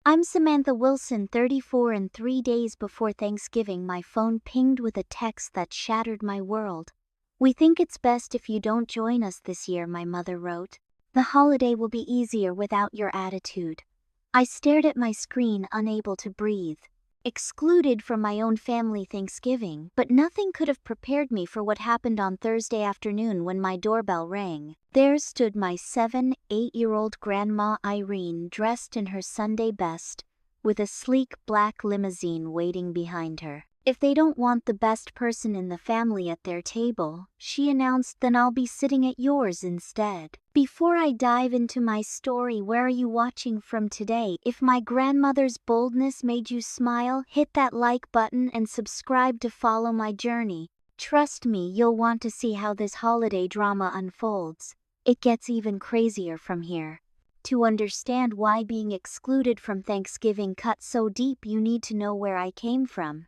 I'm Samantha Wilson, 34, and 3 days before Thanksgiving my phone pinged with a text that shattered my world. "We think it's best if you don't join us this year," my mother wrote. "The holiday will be easier without your attitude." I stared at my screen, unable to breathe. Excluded from my own family Thanksgiving, but nothing could have prepared me for what happened on Thursday afternoon when my doorbell rang. There stood my 8-year-old Grandma Irene, dressed in her Sunday best, with a sleek black limousine waiting behind her. "If they don't want the best person in the family at their table," she announced, "then I'll be sitting at yours instead." Before I dive into my story, where are you watching from today? If my grandmother's boldness made you smile, hit that like button and subscribe to follow my journey. Trust me, you'll want to see how this holiday drama unfolds. It gets even crazier from here. To understand why being excluded from Thanksgiving cut so deep, you need to know where I came from.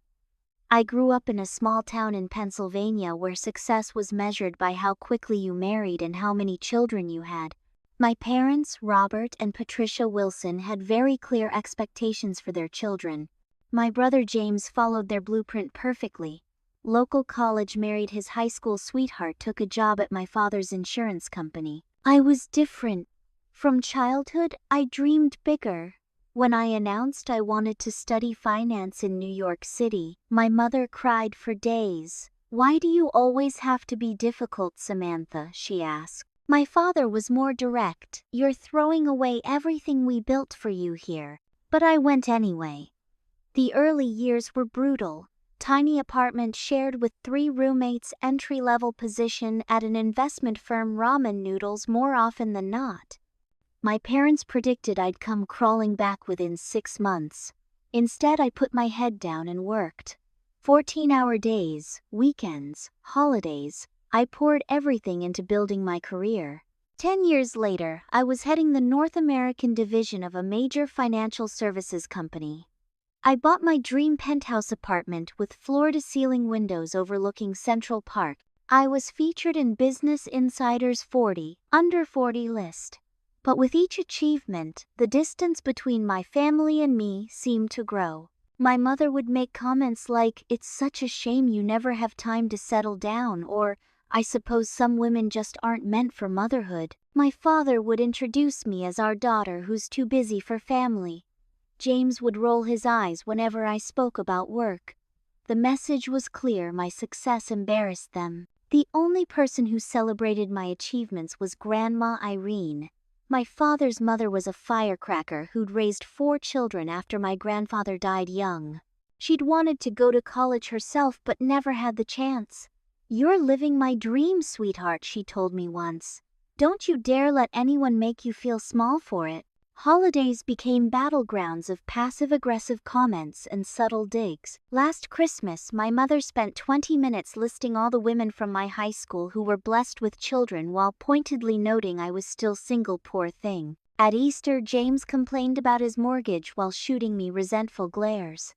I grew up in a small town in Pennsylvania where success was measured by how quickly you married and how many children you had. My parents, Robert and Patricia Wilson, had very clear expectations for their children. My brother James followed their blueprint perfectly. Local college, married his high school sweetheart, took a job at my father's insurance company. I was different. From childhood, I dreamed bigger. When I announced I wanted to study finance in New York City, my mother cried for days. "Why do you always have to be difficult, Samantha?" she asked. My father was more direct. "You're throwing away everything we built for you here." But I went anyway. The early years were brutal. Tiny apartment shared with 3 roommates, entry-level position at an investment firm, ramen noodles more often than not. My parents predicted I'd come crawling back within 6 months. Instead, I put my head down and worked. 14-hour days, weekends, holidays. I poured everything into building my career. 10 years later, I was heading the North American division of a major financial services company. I bought my dream penthouse apartment with floor-to-ceiling windows overlooking Central Park. I was featured in Business Insider's 40 Under 40 list. But with each achievement, the distance between my family and me seemed to grow. My mother would make comments like, "It's such a shame you never have time to settle down," or, "I suppose some women just aren't meant for motherhood." My father would introduce me as our daughter who's too busy for family. James would roll his eyes whenever I spoke about work. The message was clear: my success embarrassed them. The only person who celebrated my achievements was Grandma Irene. My father's mother was a firecracker who'd raised 4 children after my grandfather died young. She'd wanted to go to college herself but never had the chance. "You're living my dream, sweetheart," she told me once. "Don't you dare let anyone make you feel small for it." Holidays became battlegrounds of passive-aggressive comments and subtle digs. Last Christmas, my mother spent 20 minutes listing all the women from my high school who were blessed with children while pointedly noting I was still single, poor thing. At Easter, James complained about his mortgage while shooting me resentful glares.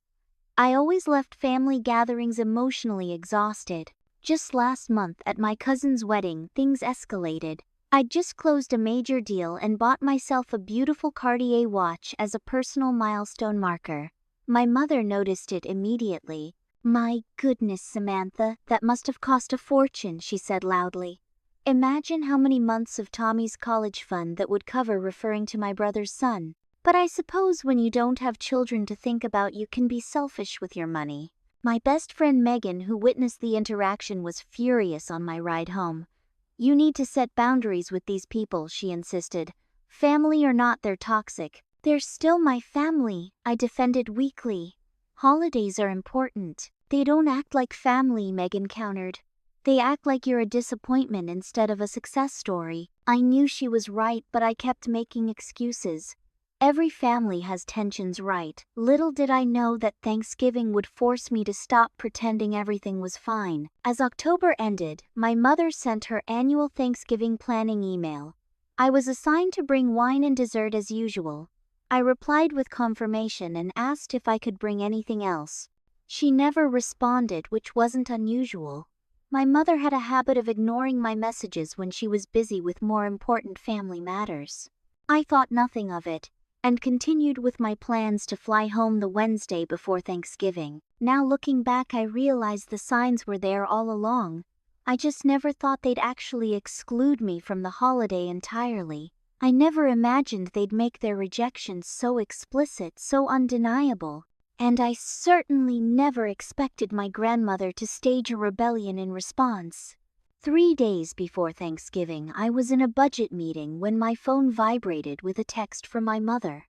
I always left family gatherings emotionally exhausted. Just last month, at my cousin's wedding, things escalated. I'd just closed a major deal and bought myself a beautiful Cartier watch as a personal milestone marker. My mother noticed it immediately. "My goodness, Samantha, that must have cost a fortune," she said loudly. Imagine how many months of Tommy's college fund that would cover, referring to my brother's son. But I suppose when you don't have children to think about, you can be selfish with your money. My best friend Megan, who witnessed the interaction, was furious on my ride home. "You need to set boundaries with these people," she insisted. "Family or not, they're toxic." "They're still my family," I defended weakly. "Holidays are important." "They don't act like family," Megan countered. "They act like you're a disappointment instead of a success story." I knew she was right, but I kept making excuses. Every family has tensions, right? Little did I know that Thanksgiving would force me to stop pretending everything was fine. As October ended, my mother sent her annual Thanksgiving planning email. I was assigned to bring wine and dessert as usual. I replied with confirmation and asked if I could bring anything else. She never responded, which wasn't unusual. My mother had a habit of ignoring my messages when she was busy with more important family matters. I thought nothing of it. and continued with my plans to fly home the Wednesday before Thanksgiving. Now looking back, I realized the signs were there all along. I just never thought they'd actually exclude me from the holiday entirely. I never imagined they'd make their rejection so explicit, so undeniable. And I certainly never expected my grandmother to stage a rebellion in response. 3 days before Thanksgiving, I was in a budget meeting when my phone vibrated with a text from my mother.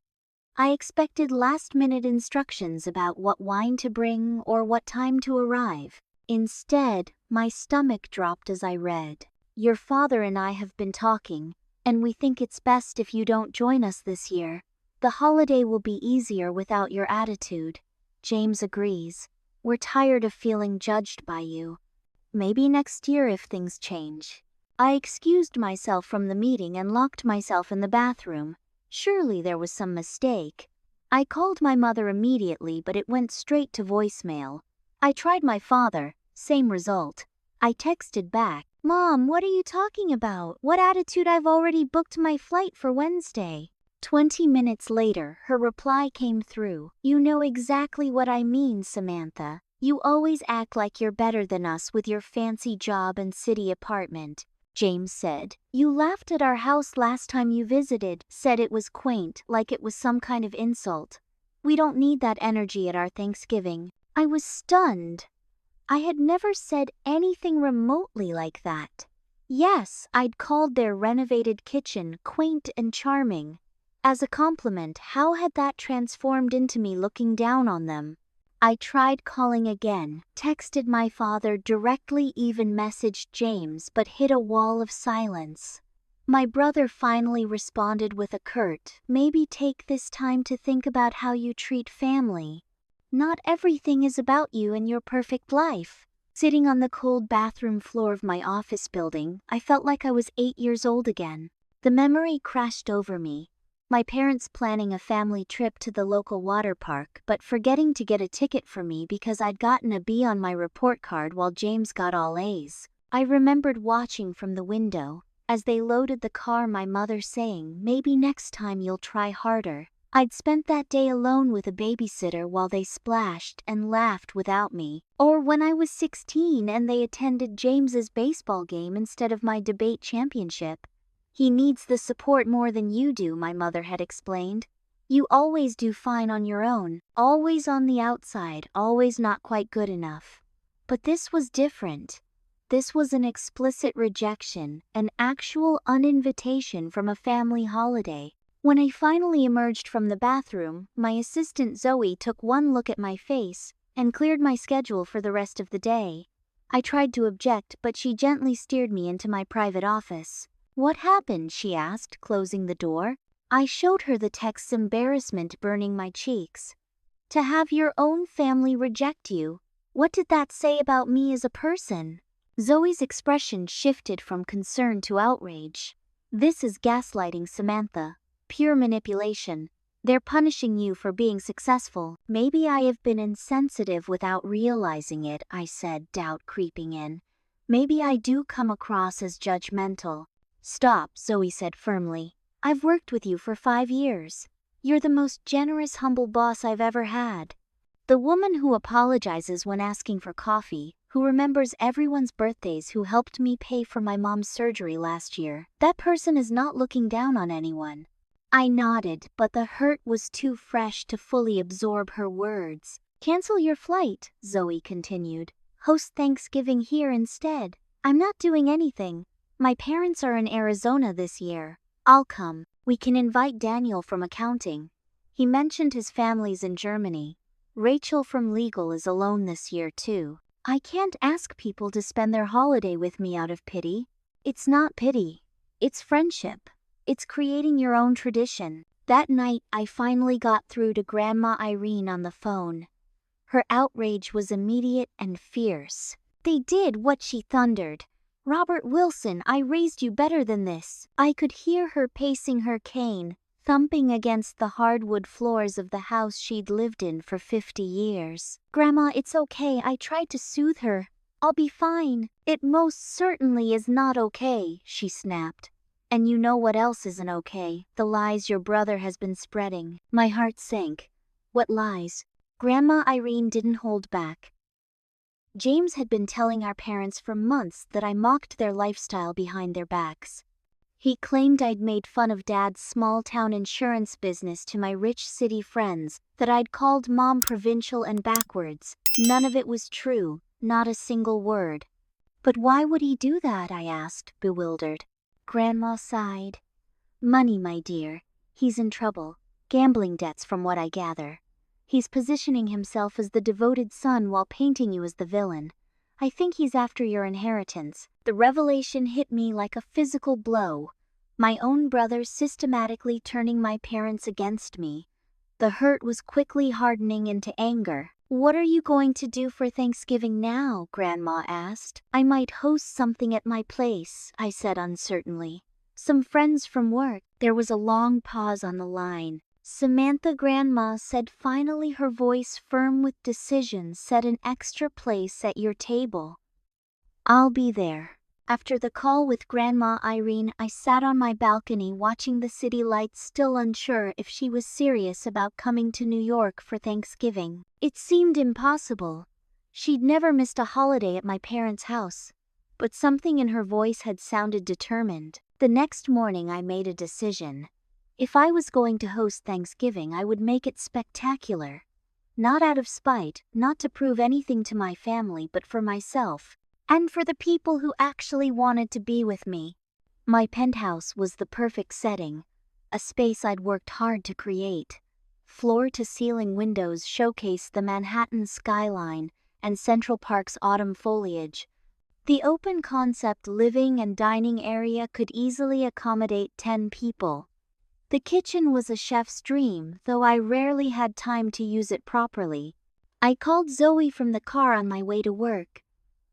I expected last-minute instructions about what wine to bring or what time to arrive. Instead, my stomach dropped as I read, "Your father and I have been talking, and we think it's best if you don't join us this year. The holiday will be easier without your attitude. James agrees. We're tired of feeling judged by you. Maybe next year if things change." I excused myself from the meeting and locked myself in the bathroom. Surely there was some mistake. I called my mother immediately, but it went straight to voicemail. I tried my father, same result. I texted back, "Mom, what are you talking about? What attitude? I've already booked my flight for Wednesday." 20 minutes later, her reply came through. "You know exactly what I mean, Samantha. You always act like you're better than us with your fancy job and city apartment." James said, "You laughed at our house last time you visited, said it was quaint, like it was some kind of insult. We don't need that energy at our Thanksgiving." I was stunned. I had never said anything remotely like that. Yes, I'd called their renovated kitchen quaint and charming. As a compliment, how had that transformed into me looking down on them? I tried calling again, texted my father directly, even messaged James, but hit a wall of silence. My brother finally responded with a curt, "Maybe take this time to think about how you treat family. Not everything is about you and your perfect life." Sitting on the cold bathroom floor of my office building, I felt like I was 8 years old again. The memory crashed over me. My parents planning a family trip to the local water park, but forgetting to get a ticket for me because I'd gotten a B on my report card while James got all A's. I remembered watching from the window, as they loaded the car, my mother saying, "Maybe next time you'll try harder." I'd spent that day alone with a babysitter while they splashed and laughed without me. Or when I was 16 and they attended James's baseball game instead of my debate championship. "He needs the support more than you do," my mother had explained. "You always do fine on your own, always on the outside, always not quite good enough." But this was different. This was an explicit rejection, an actual uninvitation from a family holiday. When I finally emerged from the bathroom, my assistant Zoe took one look at my face and cleared my schedule for the rest of the day. I tried to object, but she gently steered me into my private office. "What happened?" she asked, closing the door. I showed her the text's, embarrassment burning my cheeks. "To have your own family reject you. What did that say about me as a person?" Zoe's expression shifted from concern to outrage. "This is gaslighting, Samantha. Pure manipulation. They're punishing you for being successful." "Maybe I have been insensitive without realizing it," I said, doubt creeping in. "Maybe I do come across as judgmental." "Stop," Zoe said firmly. "I've worked with you for 5 years. You're the most generous, humble boss I've ever had. The woman who apologizes when asking for coffee, who remembers everyone's birthdays, who helped me pay for my mom's surgery last year. That person is not looking down on anyone." I nodded, but the hurt was too fresh to fully absorb her words. "Cancel your flight," Zoe continued. "Host Thanksgiving here instead. I'm not doing anything. My parents are in Arizona this year. I'll come. We can invite Daniel from accounting. He mentioned his family's in Germany. Rachel from legal is alone this year too. I can't ask people to spend their holiday with me out of pity. It's not pity. It's friendship. It's creating your own tradition." That night, I finally got through to Grandma Irene on the phone. Her outrage was immediate and fierce. "They did what?" she thundered. "Robert Wilson, I raised you better than this." I could hear her pacing her cane, thumping against the hardwood floors of the house she'd lived in for 50 years. "Grandma, it's okay," I tried to soothe her. "I'll be fine." "It most certainly is not okay," she snapped. And you know what else isn't okay? The lies your brother has been spreading. My heart sank. What lies? Grandma Irene didn't hold back. James had been telling our parents for months that I mocked their lifestyle behind their backs. He claimed I'd made fun of Dad's small-town insurance business to my rich city friends, that I'd called Mom provincial and backwards. None of it was true, not a single word. But why would he do that? I asked, bewildered. Grandma sighed. Money, my dear. He's in trouble. Gambling debts, from what I gather. He's positioning himself as the devoted son while painting you as the villain. I think he's after your inheritance. The revelation hit me like a physical blow. My own brother systematically turning my parents against me. The hurt was quickly hardening into anger. What are you going to do for Thanksgiving now? Grandma asked. I might host something at my place, I said uncertainly. Some friends from work. There was a long pause on the line. Samantha, Grandma said finally, her voice firm with decision. Set an extra place at your table. I'll be there. After the call with Grandma Irene, I sat on my balcony watching the city lights, still unsure if she was serious about coming to New York for Thanksgiving. It seemed impossible. She'd never missed a holiday at my parents' house. But something in her voice had sounded determined. The next morning I made a decision. If I was going to host Thanksgiving, I would make it spectacular. Not out of spite, not to prove anything to my family, but for myself. And for the people who actually wanted to be with me. My penthouse was the perfect setting, a space I'd worked hard to create. Floor-to-ceiling windows showcased the Manhattan skyline and Central Park's autumn foliage. The open-concept living and dining area could easily accommodate 10 people. The kitchen was a chef's dream, though I rarely had time to use it properly. I called Zoe from the car on my way to work.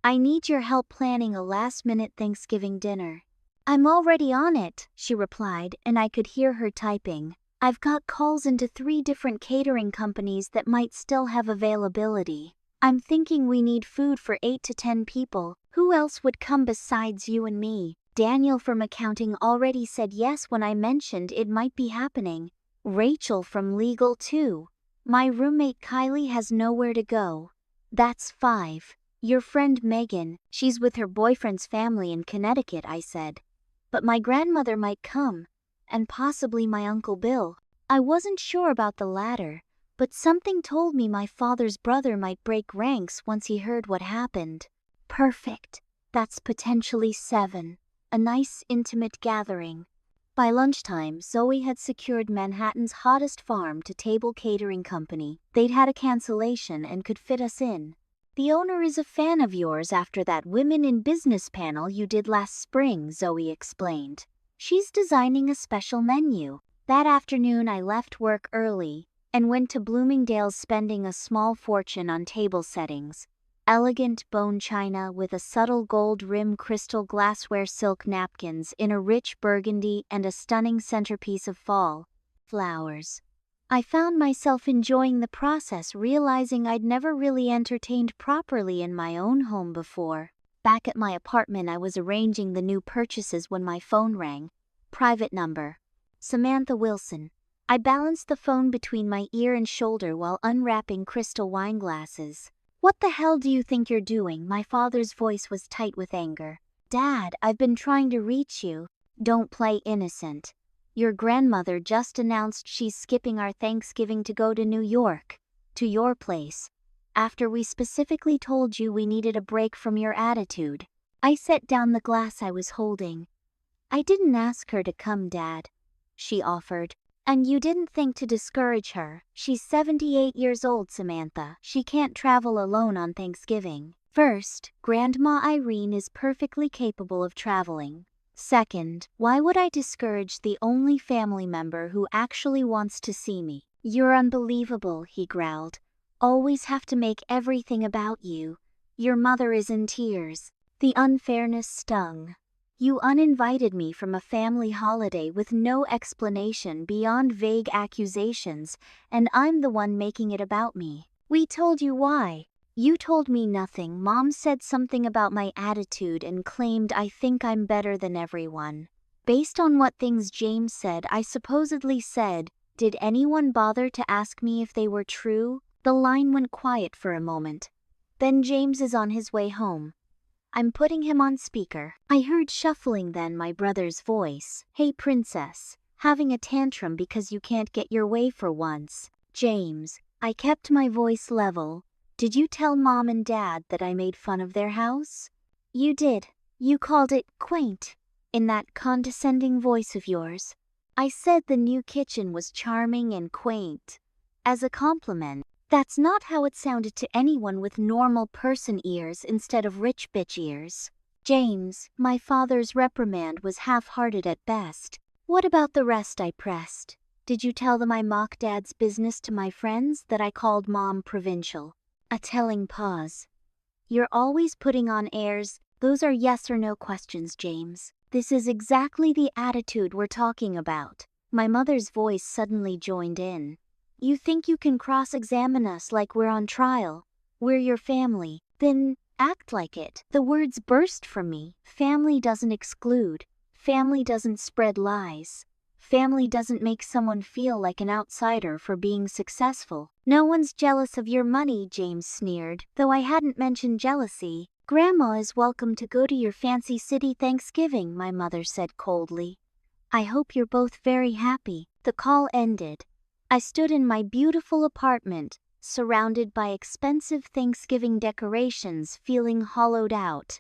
I need your help planning a last-minute Thanksgiving dinner. I'm already on it, she replied, and I could hear her typing. I've got calls into 3 different catering companies that might still have availability. I'm thinking we need food for 8 to 10 people. Who else would come besides you and me? Daniel from accounting already said yes when I mentioned it might be happening. Rachel from legal too. My roommate Kylie has nowhere to go. That's 5. Your friend Megan, she's with her boyfriend's family in Connecticut, I said. But my grandmother might come, and possibly my Uncle Bill. I wasn't sure about the latter, but something told me my father's brother might break ranks once he heard what happened. Perfect. That's potentially 7. A nice, intimate gathering. By lunchtime, Zoe had secured Manhattan's hottest farm-to-table catering company. They'd had a cancellation and could fit us in. The owner is a fan of yours after that Women in Business panel you did last spring, Zoe explained. She's designing a special menu. That afternoon I left work early and went to Bloomingdale's, spending a small fortune on table settings. Elegant bone china with a subtle gold rim, crystal glassware, silk napkins in a rich burgundy, and a stunning centerpiece of fall flowers. I found myself enjoying the process, realizing I'd never really entertained properly in my own home before. Back at my apartment, I was arranging the new purchases when my phone rang. Private number. Samantha Wilson. I balanced the phone between my ear and shoulder while unwrapping crystal wine glasses. What the hell do you think you're doing? My father's voice was tight with anger. Dad, I've been trying to reach you. Don't play innocent. Your grandmother just announced she's skipping our Thanksgiving to go to New York, to your place, after we specifically told you we needed a break from your attitude. I set down the glass I was holding. I didn't ask her to come, Dad, she offered. And you didn't think to discourage her. She's 78 years old, Samantha. She can't travel alone on Thanksgiving. First, Grandma Irene is perfectly capable of traveling. Second, why would I discourage the only family member who actually wants to see me? You're unbelievable, he growled. Always have to make everything about you. Your mother is in tears. The unfairness stung. You uninvited me from a family holiday with no explanation beyond vague accusations, and I'm the one making it about me. We told you why. You told me nothing. Mom said something about my attitude and claimed I think I'm better than everyone. Based on what things James said, I supposedly said, "Did anyone bother to ask me if they were true?" The line went quiet for a moment. Then James is on his way home. I'm putting him on speaker. I heard shuffling, then my brother's voice. "Hey princess, having a tantrum because you can't get your way for once?" "James." I kept my voice level. "Did you tell mom and dad that I made fun of their house?" "You did. You called it quaint. In that condescending voice of yours." "I said the new kitchen was charming and quaint. As a compliment." "That's not how it sounded to anyone with normal person ears instead of rich bitch ears." "James, my father's reprimand was half-hearted at best." "What about the rest?" I pressed. "Did you tell them I mock dad's business to my friends, that I called mom provincial?" A telling pause. "You're always putting on airs. Those are yes or no questions, James. This is exactly the attitude we're talking about." My mother's voice suddenly joined in. "You think you can cross-examine us like we're on trial? We're your family. Then act like it." The words burst from me. Family doesn't exclude. Family doesn't spread lies. Family doesn't make someone feel like an outsider for being successful. "No one's jealous of your money," James sneered, though I hadn't mentioned jealousy. "Grandma is welcome to go to your fancy city Thanksgiving," my mother said coldly. "I hope you're both very happy." The call ended. I stood in my beautiful apartment, surrounded by expensive Thanksgiving decorations, feeling hollowed out.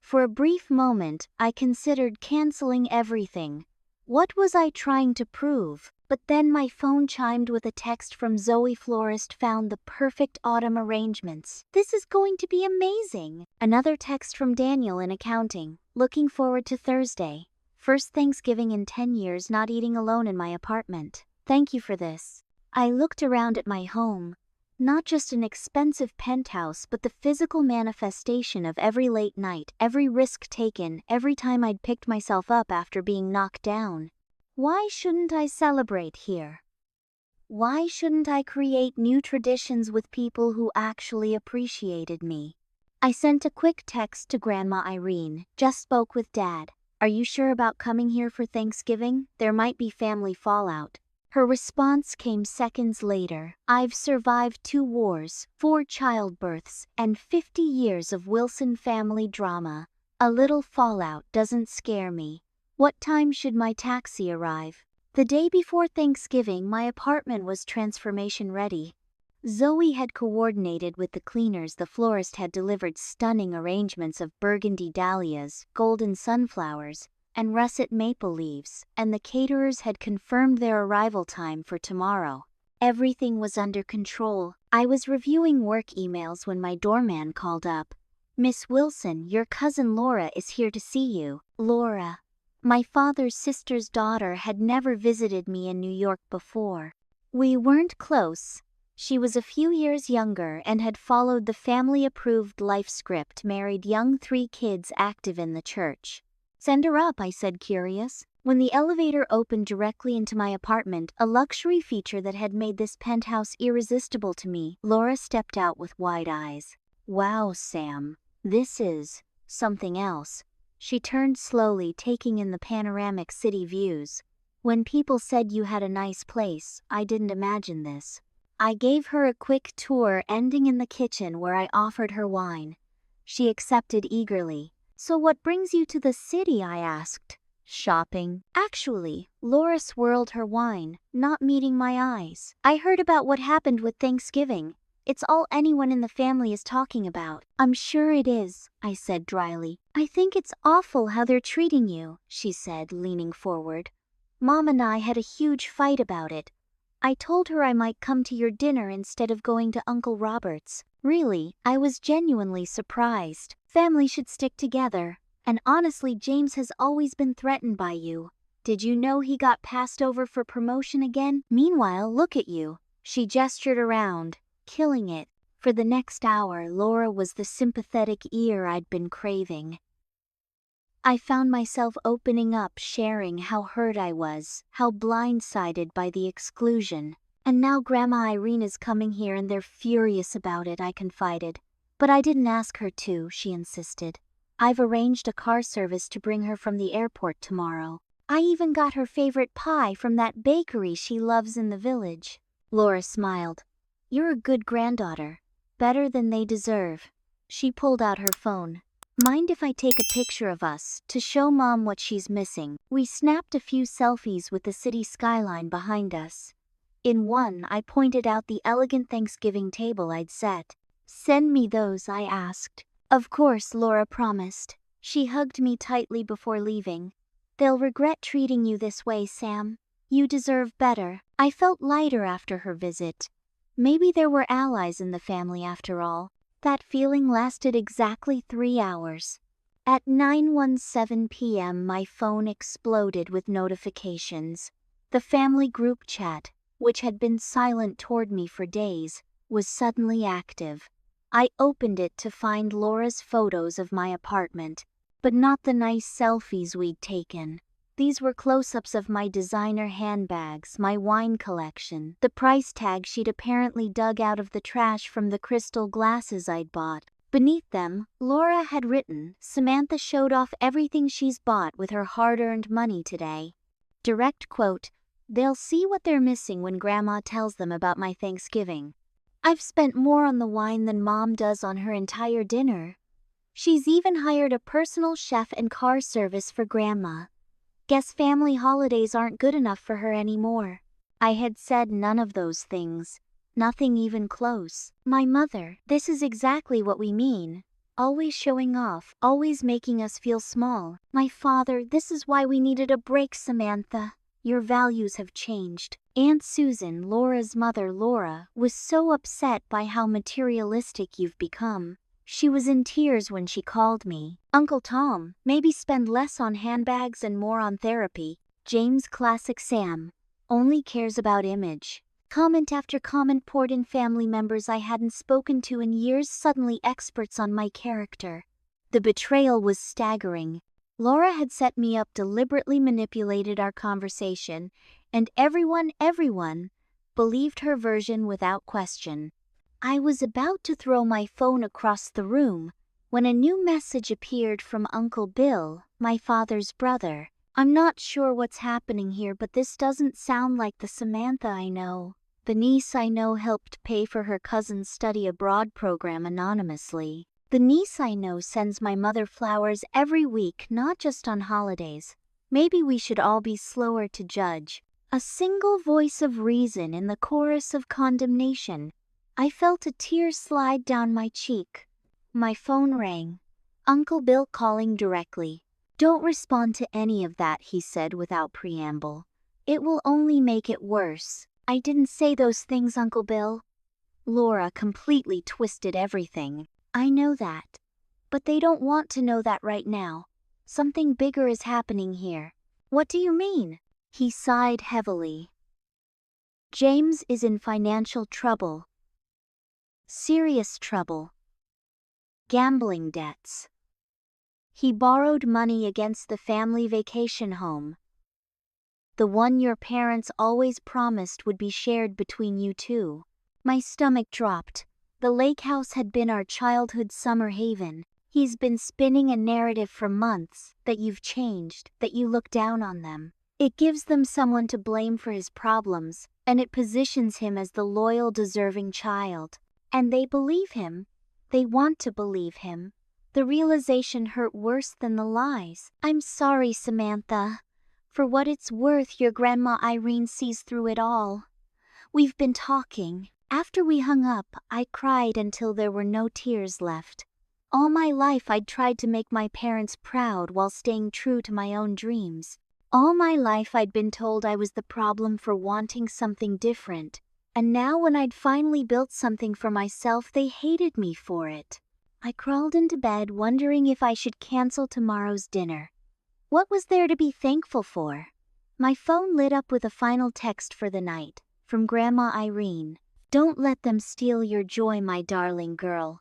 For a brief moment, I considered canceling everything. What was I trying to prove? But then my phone chimed with a text from Zoe. "Florist found the perfect autumn arrangements. This is going to be amazing." Another text from Daniel in accounting. "Looking forward to Thursday. First Thanksgiving in 10 years not eating alone in my apartment. Thank you for this." I looked around at my home. Not just an expensive penthouse, but the physical manifestation of every late night, every risk taken, every time I'd picked myself up after being knocked down. Why shouldn't I celebrate here? Why shouldn't I create new traditions with people who actually appreciated me? I sent a quick text to Grandma Irene. "Just spoke with Dad. Are you sure about coming here for Thanksgiving? There might be family fallout." Her response came seconds later. "I've survived 2 wars, 4 childbirths, and 50 years of Wilson family drama. A little fallout doesn't scare me. What time should my taxi arrive?" The day before Thanksgiving, my apartment was transformation ready. Zoe had coordinated with the cleaners. The florist had delivered stunning arrangements of burgundy dahlias, golden sunflowers, and russet maple leaves, and the caterers had confirmed their arrival time for tomorrow. Everything was under control. I was reviewing work emails when my doorman called up. "Miss Wilson, your cousin Laura is here to see you." Laura, my father's sister's daughter, had never visited me in New York before. We weren't close. She was a few years younger and had followed the family-approved life script, married young, 3 kids, active in the church. "Send her up," I said, curious. When the elevator opened directly into my apartment, a luxury feature that had made this penthouse irresistible to me, Laura stepped out with wide eyes. "Wow, Sam. This is something else." She turned slowly, taking in the panoramic city views. "When people said you had a nice place, I didn't imagine this." I gave her a quick tour, ending in the kitchen where I offered her wine. She accepted eagerly. "So what brings you to the city?" I asked. "Shopping." "Actually," Laura swirled her wine, not meeting my eyes. "I heard about what happened with Thanksgiving. It's all anyone in the family is talking about." "I'm sure it is," I said dryly. "I think it's awful how they're treating you," she said, leaning forward. "Mom and I had a huge fight about it. I told her I might come to your dinner instead of going to Uncle Robert's." Really, I was genuinely surprised. Family should stick together. And honestly, James has always been threatened by you. Did you know he got passed over for promotion again? Meanwhile, look at you. She gestured around, killing it. For the next hour, Laura was the sympathetic ear I'd been craving. I found myself opening up, sharing how hurt I was, how blindsided by the exclusion. "And now Grandma Irene is coming here and they're furious about it," I confided. "But I didn't ask her to," she insisted. "I've arranged a car service to bring her from the airport tomorrow." I even got her favorite pie from that bakery she loves in the village. Laura smiled. You're a good granddaughter. Better than they deserve. She pulled out her phone. Mind if I take a picture of us to show Mom what she's missing? We snapped a few selfies with the city skyline behind us. In one, I pointed out the elegant Thanksgiving table I'd set. Send me those, I asked. Of course, Laura promised. She hugged me tightly before leaving. They'll regret treating you this way, Sam. You deserve better. I felt lighter after her visit. Maybe there were allies in the family after all. That feeling lasted exactly 3 hours. At 9:17 p.m. my phone exploded with notifications. The family group chat, which had been silent toward me for days, was suddenly active. I opened it to find Laura's photos of my apartment, but not the nice selfies we'd taken. These were close-ups of my designer handbags, my wine collection, the price tag she'd apparently dug out of the trash from the crystal glasses I'd bought. Beneath them, Laura had written, "Samantha showed off everything she's bought with her hard-earned money today." Direct quote, "They'll see what they're missing when Grandma tells them about my Thanksgiving. I've spent more on the wine than Mom does on her entire dinner. She's even hired a personal chef and car service for Grandma. Guess family holidays aren't good enough for her anymore." I had said none of those things. Nothing even close. My mother, "This is exactly what we mean. Always showing off, always making us feel small." My father, "This is why we needed a break, Samantha. Your values have changed." Aunt Susan, Laura's mother Laura, was so upset by how materialistic you've become. She was in tears when she called me. Uncle Tom, "Maybe spend less on handbags and more on therapy." James Classic Sam, "Only cares about image." Comment after comment poured in. Family members I hadn't spoken to in years, suddenly experts on my character. The betrayal was staggering. Laura had set me up, deliberately manipulated our conversation, and everyone believed her version without question. I was about to throw my phone across the room when a new message appeared from Uncle Bill, my father's brother. "I'm not sure what's happening here, but this doesn't sound like the Samantha I know. The niece I know helped pay for her cousin's study abroad program anonymously. The niece I know sends my mother flowers every week, not just on holidays. Maybe we should all be slower to judge." A single voice of reason in the chorus of condemnation. I felt a tear slide down my cheek. My phone rang. Uncle Bill calling directly. "Don't respond to any of that," he said without preamble. "It will only make it worse." "I didn't say those things, Uncle Bill." Laura completely twisted everything. "I know that. But they don't want to know that right now. Something bigger is happening here." "What do you mean?" He sighed heavily. "James is in financial trouble. Serious trouble. Gambling debts. He borrowed money against the family vacation home. The one your parents always promised would be shared between you two." My stomach dropped. The lake house had been our childhood summer haven. He's been spinning a narrative for months, that you've changed, that you look down on them. It gives them someone to blame for his problems, and it positions him as the loyal, deserving child. And they believe him. They want to believe him. The realization hurt worse than the lies. "I'm sorry, Samantha. For what it's worth, your Grandma Irene sees through it all. We've been talking." After we hung up, I cried until there were no tears left. All my life I'd tried to make my parents proud while staying true to my own dreams. All my life I'd been told I was the problem for wanting something different. And now when I'd finally built something for myself, they hated me for it. I crawled into bed wondering if I should cancel tomorrow's dinner. What was there to be thankful for? My phone lit up with a final text for the night, from Grandma Irene. "Don't let them steal your joy, my darling girl.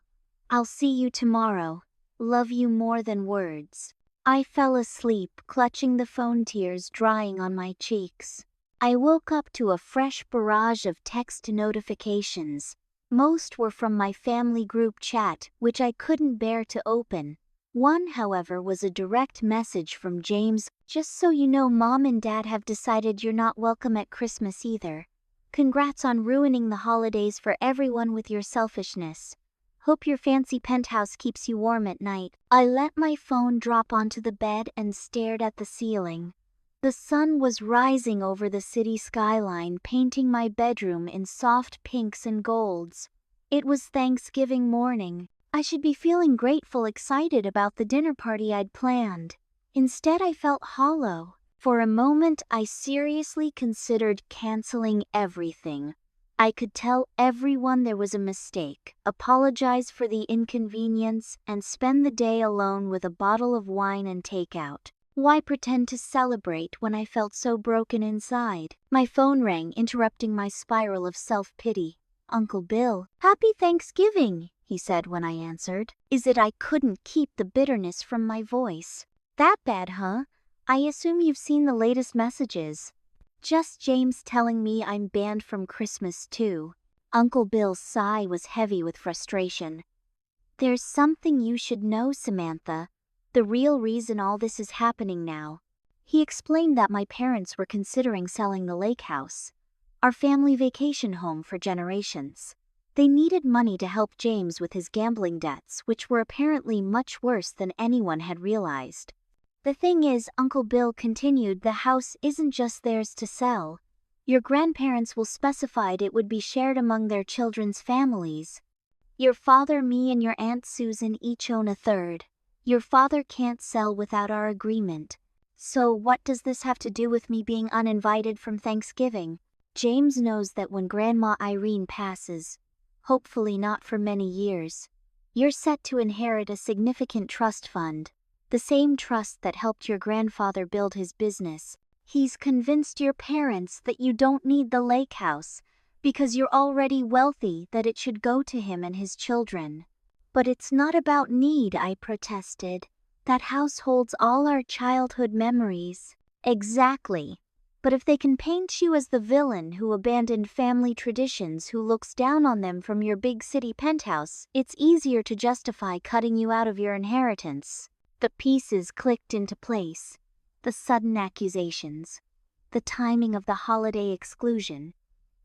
I'll see you tomorrow. Love you more than words." I fell asleep, clutching the phone, tears drying on my cheeks. I woke up to a fresh barrage of text notifications. Most were from my family group chat, which I couldn't bear to open. One, however, was a direct message from James. "Just so you know, Mom and Dad have decided you're not welcome at Christmas either. Congrats on ruining the holidays for everyone with your selfishness. Hope your fancy penthouse keeps you warm at night." I let my phone drop onto the bed and stared at the ceiling. The sun was rising over the city skyline, painting my bedroom in soft pinks and golds. It was Thanksgiving morning. I should be feeling grateful, excited about the dinner party I'd planned. Instead, I felt hollow. For a moment, I seriously considered canceling everything. I could tell everyone there was a mistake, apologize for the inconvenience, and spend the day alone with a bottle of wine and takeout. Why pretend to celebrate when I felt so broken inside? My phone rang, interrupting my spiral of self-pity. "Uncle Bill." "Happy Thanksgiving," he said when I answered. Is it I couldn't keep the bitterness from my voice? "That bad, huh? I assume you've seen the latest messages." "Just James telling me I'm banned from Christmas too." Uncle Bill's sigh was heavy with frustration. "There's something you should know, Samantha. The real reason all this is happening now." He explained that my parents were considering selling the lake house, our family vacation home for generations. They needed money to help James with his gambling debts, which were apparently much worse than anyone had realized. "The thing is," Uncle Bill continued, "the house isn't just theirs to sell. Your grandparents will specified it would be shared among their children's families. Your father, me, and your Aunt Susan each own a third. Your father can't sell without our agreement. So what does this have to do with me being uninvited from Thanksgiving? James knows that when Grandma Irene passes, hopefully not for many years, you're set to inherit a significant trust fund, the same trust that helped your grandfather build his business. He's convinced your parents that you don't need the lake house because you're already wealthy, that it should go to him and his children." "But it's not about need," I protested. "That house holds all our childhood memories." "Exactly. But if they can paint you as the villain who abandoned family traditions, who looks down on them from your big city penthouse, it's easier to justify cutting you out of your inheritance." The pieces clicked into place. The sudden accusations, the timing of the holiday exclusion,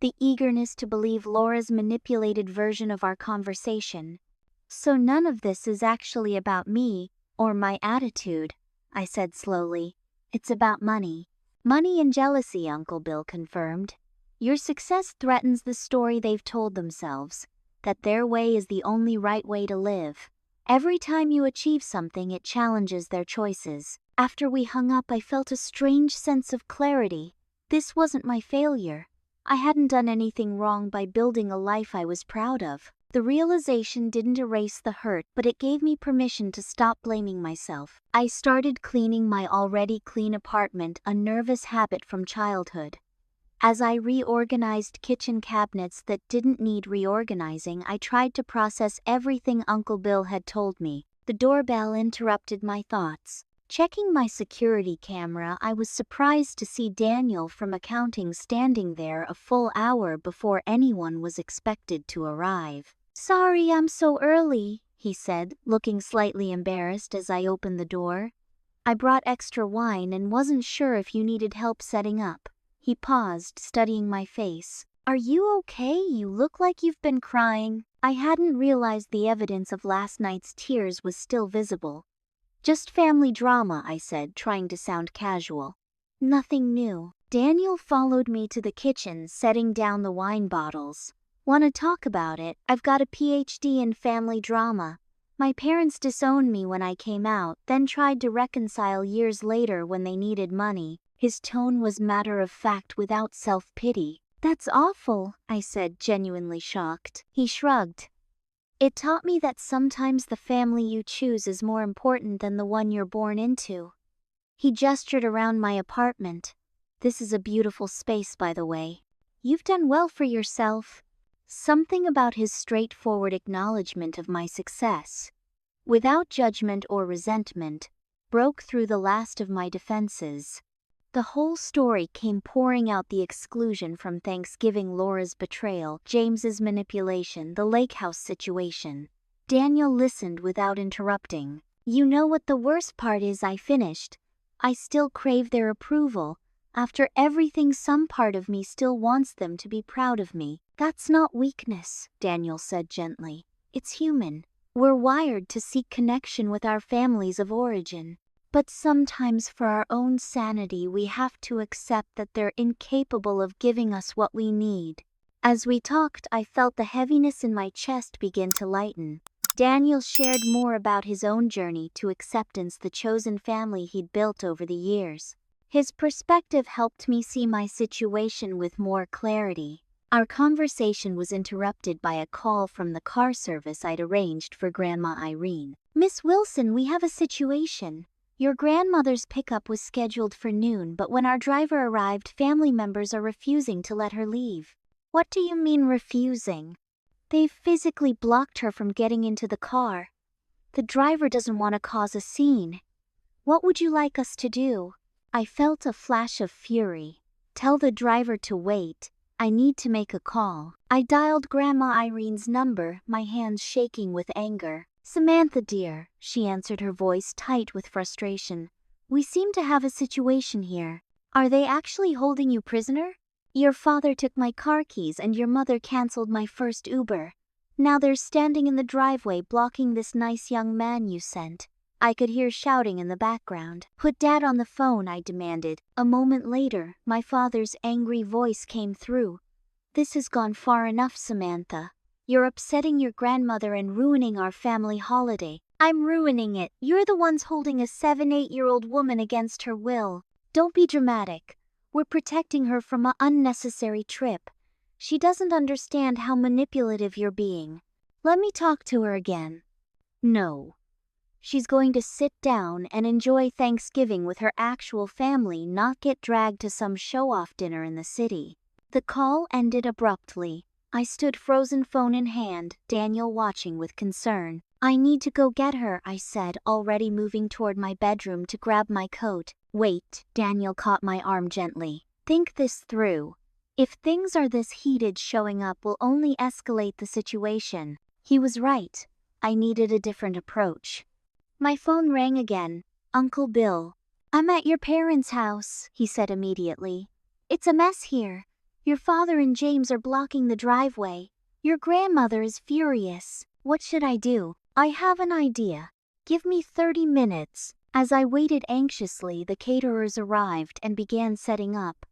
the eagerness to believe Laura's manipulated version of our conversation. "So none of this is actually about me or my attitude," I said slowly. "It's about money." "Money and jealousy," Uncle Bill confirmed. "Your success threatens the story they've told themselves, that their way is the only right way to live. Every time you achieve something, it challenges their choices." After we hung up, I felt a strange sense of clarity. This wasn't my failure. I hadn't done anything wrong by building a life I was proud of. The realization didn't erase the hurt, but it gave me permission to stop blaming myself. I started cleaning my already clean apartment, a nervous habit from childhood. As I reorganized kitchen cabinets that didn't need reorganizing, I tried to process everything Uncle Bill had told me. The doorbell interrupted my thoughts. Checking my security camera, I was surprised to see Daniel from accounting standing there a full hour before anyone was expected to arrive. "Sorry I'm so early," he said, looking slightly embarrassed as I opened the door. "I brought extra wine and wasn't sure if you needed help setting up." He paused, studying my face. "Are you okay? You look like you've been crying." I hadn't realized the evidence of last night's tears was still visible. "Just family drama," I said, trying to sound casual. "Nothing new." Daniel followed me to the kitchen, setting down the wine bottles. "Want to talk about it? I've got a PhD in family drama. My parents disowned me when I came out, then tried to reconcile years later when they needed money." His tone was matter-of-fact without self-pity. "That's awful," I said, genuinely shocked. He shrugged. "It taught me that sometimes the family you choose is more important than the one you're born into." He gestured around my apartment. "This is a beautiful space, by the way. You've done well for yourself." Something about his straightforward acknowledgement of my success, without judgment or resentment, broke through the last of my defenses. The whole story came pouring out: the exclusion from Thanksgiving, Laura's betrayal, James's manipulation, the lake house situation. Daniel listened without interrupting. You know what the worst part is? I finished. I still crave their approval. After everything, some part of me still wants them to be proud of me. That's not weakness, Daniel said gently. It's human. We're wired to seek connection with our families of origin. But sometimes for our own sanity we have to accept that they're incapable of giving us what we need. As we talked, I felt the heaviness in my chest begin to lighten. Daniel shared more about his own journey to acceptance, the chosen family he'd built over the years. His perspective helped me see my situation with more clarity. Our conversation was interrupted by a call from the car service I'd arranged for Grandma Irene. Miss Wilson, we have a situation. Your grandmother's pickup was scheduled for noon, but when our driver arrived, family members are refusing to let her leave. What do you mean refusing? They've physically blocked her from getting into the car. The driver doesn't want to cause a scene. What would you like us to do? I felt a flash of fury. Tell the driver to wait. I need to make a call. I dialed Grandma Irene's number, my hands shaking with anger. Samantha dear, she answered, her voice tight with frustration. We seem to have a situation here. Are they actually holding you prisoner? Your father took my car keys and your mother canceled my first Uber. Now they're standing in the driveway blocking this nice young man you sent. I could hear shouting in the background. Put Dad on the phone, I demanded. A moment later, my father's angry voice came through. This has gone far enough, Samantha. You're upsetting your grandmother and ruining our family holiday. I'm ruining it. You're the ones holding a 7-8-year-old woman against her will. Don't be dramatic. We're protecting her from an unnecessary trip. She doesn't understand how manipulative you're being. Let me talk to her again. No. She's going to sit down and enjoy Thanksgiving with her actual family, not get dragged to some show-off dinner in the city. The call ended abruptly. I stood frozen, phone in hand, Daniel watching with concern. I need to go get her, I said, already moving toward my bedroom to grab my coat. Wait, Daniel caught my arm gently. Think this through. If things are this heated, showing up will only escalate the situation. He was right. I needed a different approach. My phone rang again. Uncle Bill. I'm at your parents' house, he said immediately. It's a mess here. Your father and James are blocking the driveway. Your grandmother is furious. What should I do? I have an idea. Give me 30 minutes. As I waited anxiously, the caterers arrived and began setting up.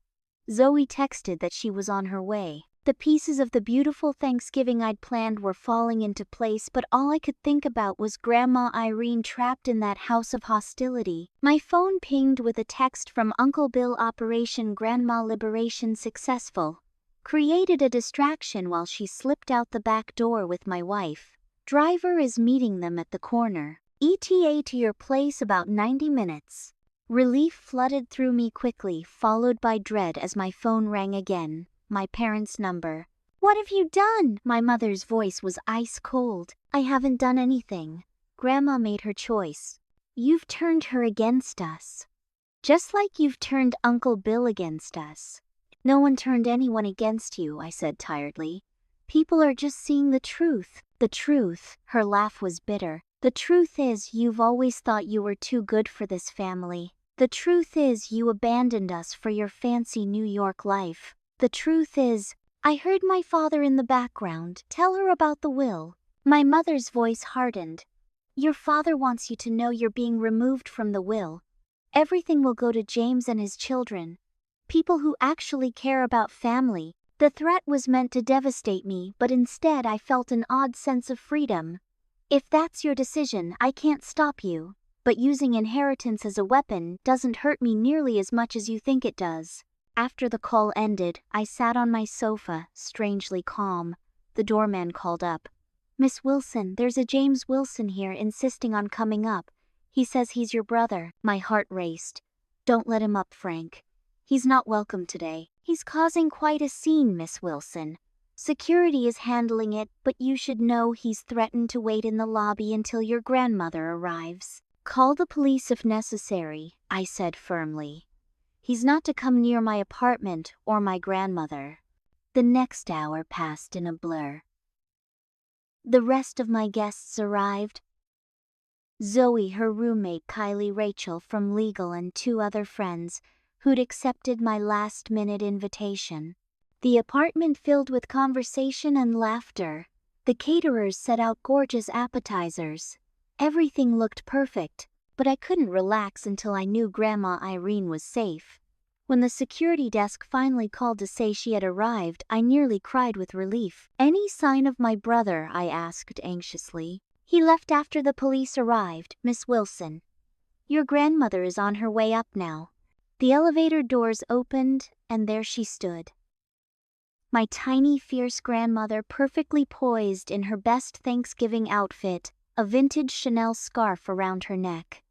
Zoe texted that she was on her way. The pieces of the beautiful Thanksgiving I'd planned were falling into place, but all I could think about was Grandma Irene trapped in that house of hostility. My phone pinged with a text from Uncle Bill. Operation Grandma Liberation successful. Created a distraction while she slipped out the back door with my wife. Driver is meeting them at the corner. ETA to your place about 90 minutes. Relief flooded through me quickly, followed by dread as my phone rang again. My parents' number. What have you done? My mother's voice was ice cold. I haven't done anything. Grandma made her choice. You've turned her against us. Just like you've turned Uncle Bill against us. No one turned anyone against you, I said tiredly. People are just seeing the truth. The truth, her laugh was bitter. The truth is, you've always thought you were too good for this family. The truth is, you abandoned us for your fancy New York life. The truth is, I heard my father in the background. Tell her about the will. My mother's voice hardened. Your father wants you to know you're being removed from the will. Everything will go to James and his children. People who actually care about family. The threat was meant to devastate me, but instead I felt an odd sense of freedom. If that's your decision, I can't stop you. But using inheritance as a weapon doesn't hurt me nearly as much as you think it does. After the call ended, I sat on my sofa, strangely calm. The doorman called up. Miss Wilson, there's a James Wilson here insisting on coming up. He says he's your brother. My heart raced. Don't let him up, Frank. He's not welcome today. He's causing quite a scene, Miss Wilson. Security is handling it, but you should know he's threatened to wait in the lobby until your grandmother arrives. Call the police if necessary, I said firmly. He's not to come near my apartment or my grandmother. The next hour passed in a blur. The rest of my guests arrived. Zoe, her roommate Kylie, Rachel from legal, and 2 other friends who'd accepted my last-minute invitation. The apartment filled with conversation and laughter. The caterers set out gorgeous appetizers. Everything looked perfect, but I couldn't relax until I knew Grandma Irene was safe. When the security desk finally called to say she had arrived, I nearly cried with relief. "Any sign of my brother?" I asked anxiously. "He left after the police arrived, Miss Wilson. Your grandmother is on her way up now." The elevator doors opened, and there she stood. My tiny, fierce grandmother, perfectly poised in her best Thanksgiving outfit, a vintage Chanel scarf around her neck.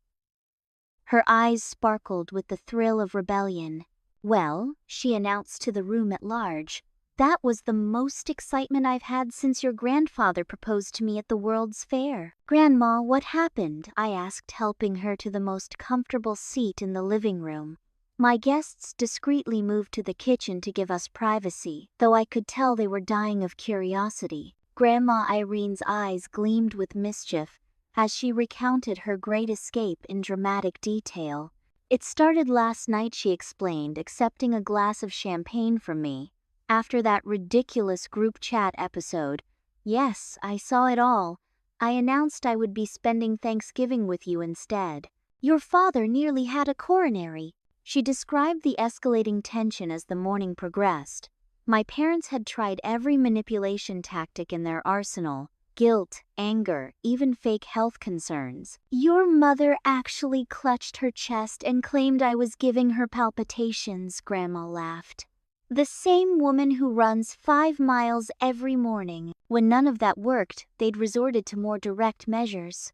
Her eyes sparkled with the thrill of rebellion. "Well," she announced to the room at large, "that was the most excitement I've had since your grandfather proposed to me at the World's Fair." "Grandma, what happened?" I asked, helping her to the most comfortable seat in the living room. My guests discreetly moved to the kitchen to give us privacy, though I could tell they were dying of curiosity. Grandma Irene's eyes gleamed with mischief as she recounted her great escape in dramatic detail. "It started last night," she explained, accepting a glass of champagne from me. "After that ridiculous group chat episode." "Yes, I saw it all. I announced I would be spending Thanksgiving with you instead. Your father nearly had a coronary." She described the escalating tension as the morning progressed. My parents had tried every manipulation tactic in their arsenal: guilt, anger, even fake health concerns. "Your mother actually clutched her chest and claimed I was giving her palpitations," Grandma laughed. "The same woman who runs 5 miles every morning." When none of that worked, they'd resorted to more direct measures.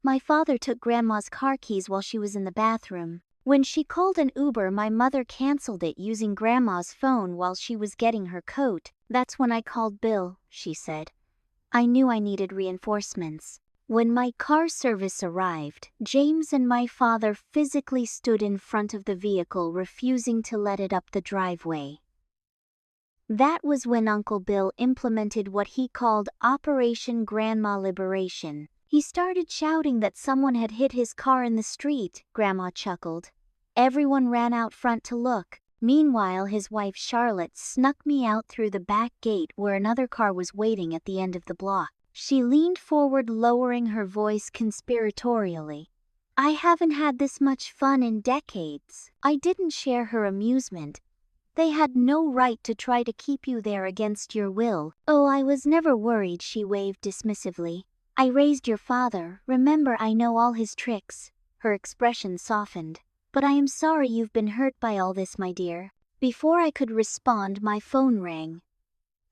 My father took Grandma's car keys while she was in the bathroom. When she called an Uber, my mother canceled it using Grandma's phone while she was getting her coat. "That's when I called Bill," she said. "I knew I needed reinforcements." When my car service arrived, James and my father physically stood in front of the vehicle, refusing to let it up the driveway. That was when Uncle Bill implemented what he called Operation Grandma Liberation. He started shouting that someone had hit his car in the street. Grandma chuckled. Everyone ran out front to look. Meanwhile, his wife Charlotte snuck me out through the back gate where another car was waiting at the end of the block. She leaned forward, lowering her voice conspiratorially. "I haven't had this much fun in decades." I didn't share her amusement. "They had no right to try to keep you there against your will." "Oh, I was never worried," she waved dismissively. "I raised your father. Remember, I know all his tricks." Her expression softened. "But I am sorry you've been hurt by all this, my dear." Before I could respond, my phone rang.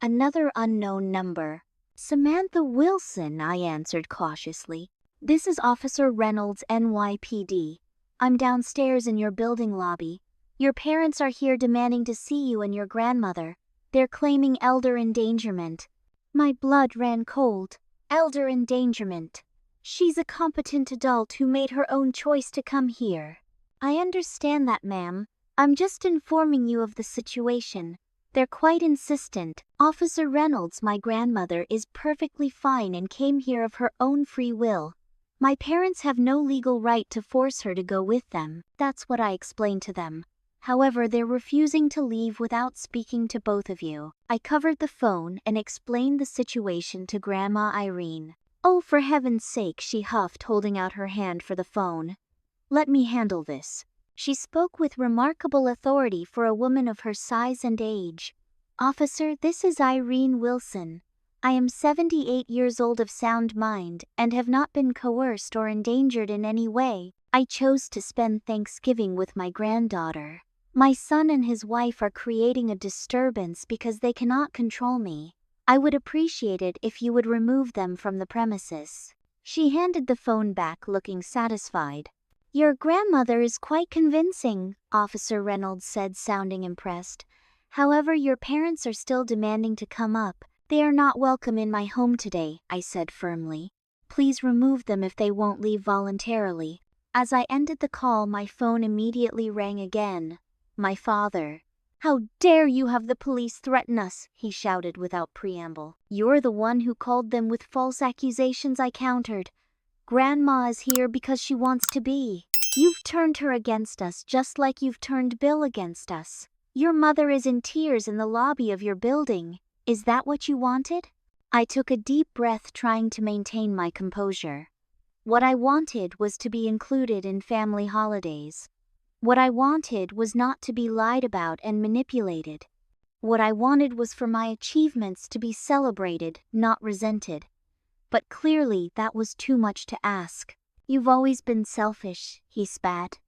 Another unknown number. "Samantha Wilson," I answered cautiously. "This is Officer Reynolds, NYPD. I'm downstairs in your building lobby. Your parents are here demanding to see you and your grandmother. They're claiming elder endangerment." My blood ran cold. Elder endangerment. She's a competent adult who made her own choice to come here. "I understand that, ma'am. I'm just informing you of the situation. They're quite insistent." "Officer Reynolds, my grandmother is perfectly fine and came here of her own free will. My parents have no legal right to force her to go with them." That's what I explained to them. "However, they're refusing to leave without speaking to both of you." I covered the phone and explained the situation to Grandma Irene. "Oh, for heaven's sake," she huffed, holding out her hand for the phone. "Let me handle this." She spoke with remarkable authority for a woman of her size and age. "Officer, this is Irene Wilson. I am 78 years old, of sound mind, and have not been coerced or endangered in any way. I chose to spend Thanksgiving with my granddaughter. My son and his wife are creating a disturbance because they cannot control me. I would appreciate it if you would remove them from the premises." She handed the phone back, looking satisfied. "Your grandmother is quite convincing," Officer Reynolds said, sounding impressed. "However, your parents are still demanding to come up. They are not welcome in my home today," I said firmly. "Please remove them if they won't leave voluntarily." As I ended the call, my phone immediately rang again. My father. "How dare you have the police threaten us?" he shouted without preamble. "You're the one who called them with false accusations," I countered. Grandma is here because she wants to be. You've turned her against us just like you've turned Bill against us. Your mother is in tears in the lobby of your building. Is that what you wanted? I took a deep breath, trying to maintain my composure. What I wanted was to be included in family holidays. What I wanted was not to be lied about and manipulated. What I wanted was for my achievements to be celebrated, not resented. But clearly that was too much to ask. You've always been selfish, he spat.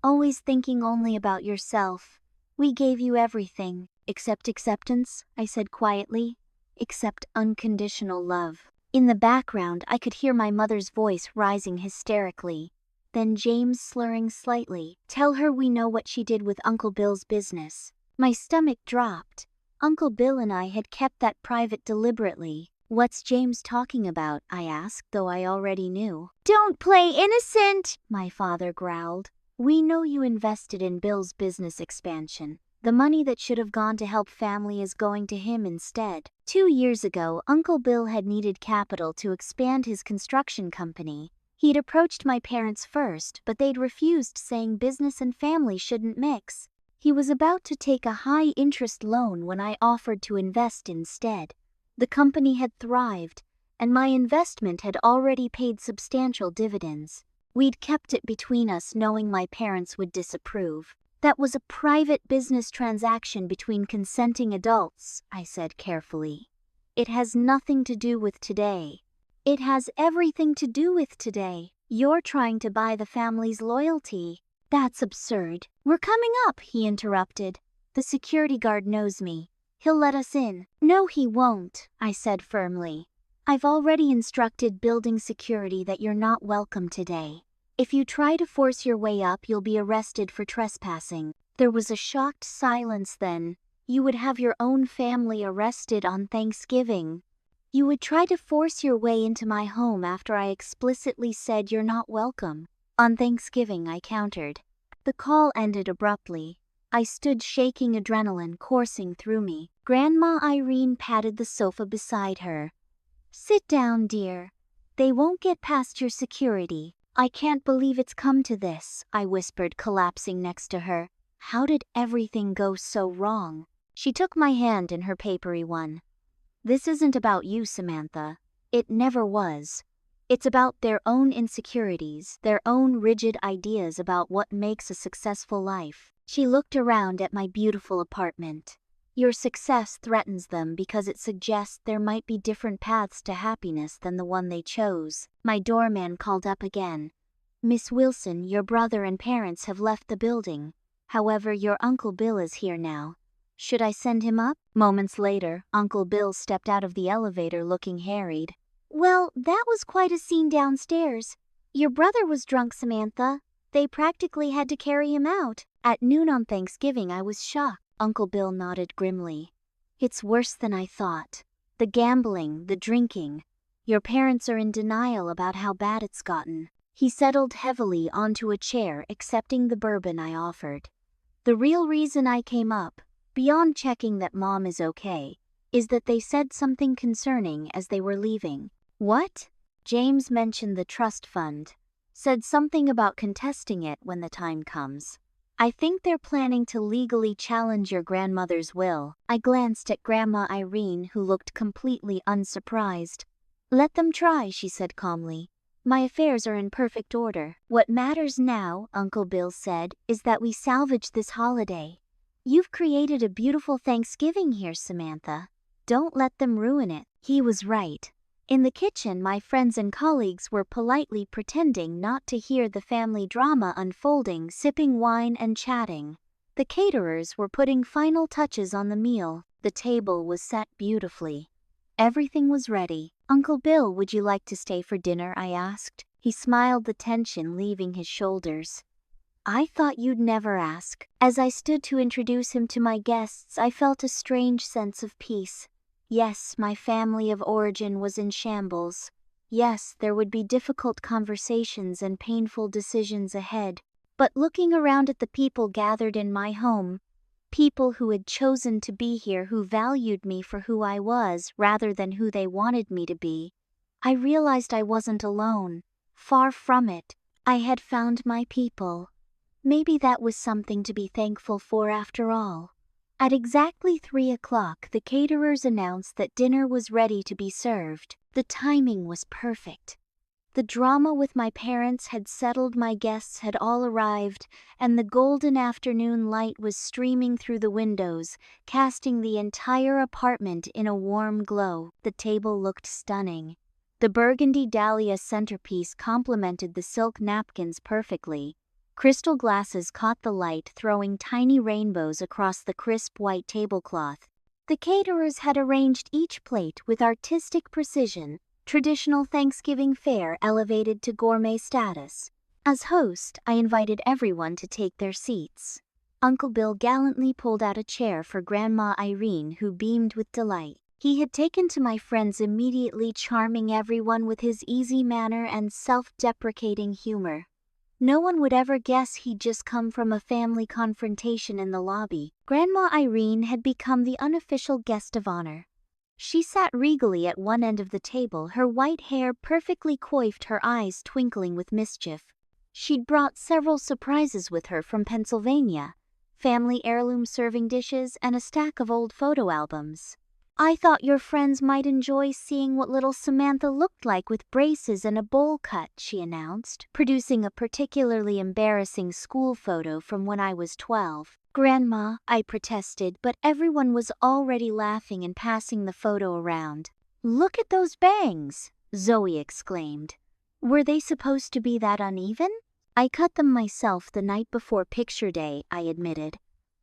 Always thinking only about yourself. We gave you everything. Except acceptance, I said quietly. Except unconditional love. In the background, I could hear my mother's voice rising hysterically. Then James slurring slightly. Tell her we know what she did with Uncle Bill's business. My stomach dropped. Uncle Bill and I had kept that private deliberately. What's James talking about? I asked, though I already knew. Don't play innocent, my father growled. We know you invested in Bill's business expansion. The money that should have gone to help family is going to him instead. 2 years ago, Uncle Bill had needed capital to expand his construction company. He'd approached my parents first, but they'd refused, saying business and family shouldn't mix. He was about to take a high-interest loan when I offered to invest instead. The company had thrived, and my investment had already paid substantial dividends. We'd kept it between us, knowing my parents would disapprove. That was a private business transaction between consenting adults, I said carefully. It has nothing to do with today. It has everything to do with today. You're trying to buy the family's loyalty. That's absurd. We're coming up, he interrupted. The security guard knows me. He'll let us in. No, he won't, I said firmly. I've already instructed building security that you're not welcome today. If you try to force your way up, you'll be arrested for trespassing. There was a shocked silence then. You would have your own family arrested on Thanksgiving. You would try to force your way into my home after I explicitly said you're not welcome. On Thanksgiving, I countered. The call ended abruptly. I stood shaking, adrenaline coursing through me. Grandma Irene patted the sofa beside her. Sit down, dear. They won't get past your security. I can't believe it's come to this, I whispered, collapsing next to her. How did everything go so wrong? She took my hand in her papery one. This isn't about you, Samantha. It never was. It's about their own insecurities, their own rigid ideas about what makes a successful life. She looked around at my beautiful apartment. Your success threatens them because it suggests there might be different paths to happiness than the one they chose. My doorman called up again. Miss Wilson, your brother and parents have left the building. However, your Uncle Bill is here now. Should I send him up? Moments later, Uncle Bill stepped out of the elevator looking harried. Well, that was quite a scene downstairs. Your brother was drunk, Samantha. They practically had to carry him out. At noon on Thanksgiving, I was shocked. Uncle Bill nodded grimly. It's worse than I thought. The gambling, the drinking. Your parents are in denial about how bad it's gotten. He settled heavily onto a chair, accepting the bourbon I offered. The real reason I came up, beyond checking that Mom is okay, is that they said something concerning as they were leaving. What? James mentioned the trust fund. Said something about contesting it when the time comes. I think they're planning to legally challenge your grandmother's will. I glanced at Grandma Irene, who looked completely unsurprised. Let them try, she said calmly. My affairs are in perfect order. What matters now, Uncle Bill said, is that we salvage this holiday. You've created a beautiful Thanksgiving here, Samantha. Don't let them ruin it. He was right. In the kitchen, my friends and colleagues were politely pretending not to hear the family drama unfolding, sipping wine and chatting. The caterers were putting final touches on the meal. The table was set beautifully. Everything was ready. Uncle Bill, would you like to stay for dinner? I asked. He smiled, the tension leaving his shoulders. I thought you'd never ask. As I stood to introduce him to my guests, I felt a strange sense of peace. Yes, my family of origin was in shambles. Yes, there would be difficult conversations and painful decisions ahead. But looking around at the people gathered in my home, people who had chosen to be here, who valued me for who I was rather than who they wanted me to be, I realized I wasn't alone. Far from it. I had found my people. Maybe that was something to be thankful for after all. At exactly 3 o'clock, the caterers announced that dinner was ready to be served. The timing was perfect. The drama with my parents had settled, my guests had all arrived, and the golden afternoon light was streaming through the windows, casting the entire apartment in a warm glow. The table looked stunning. The burgundy dahlia centerpiece complemented the silk napkins perfectly. Crystal glasses caught the light, throwing tiny rainbows across the crisp white tablecloth. The caterers had arranged each plate with artistic precision. Traditional Thanksgiving fare elevated to gourmet status. As host, I invited everyone to take their seats. Uncle Bill gallantly pulled out a chair for Grandma Irene, who beamed with delight. He had taken to my friends immediately, charming everyone with his easy manner and self-deprecating humor. No one would ever guess he'd just come from a family confrontation in the lobby. Grandma Irene had become the unofficial guest of honor. She sat regally at one end of the table, her white hair perfectly coiffed, her eyes twinkling with mischief. She'd brought several surprises with her from Pennsylvania: family heirloom serving dishes and a stack of old photo albums. "I thought your friends might enjoy seeing what little Samantha looked like with braces and a bowl cut," she announced, producing a particularly embarrassing school photo from when I was 12. "Grandma," I protested, but everyone was already laughing and passing the photo around. "Look at those bangs!" Zoe exclaimed. "Were they supposed to be that uneven?" "I cut them myself the night before picture day," I admitted.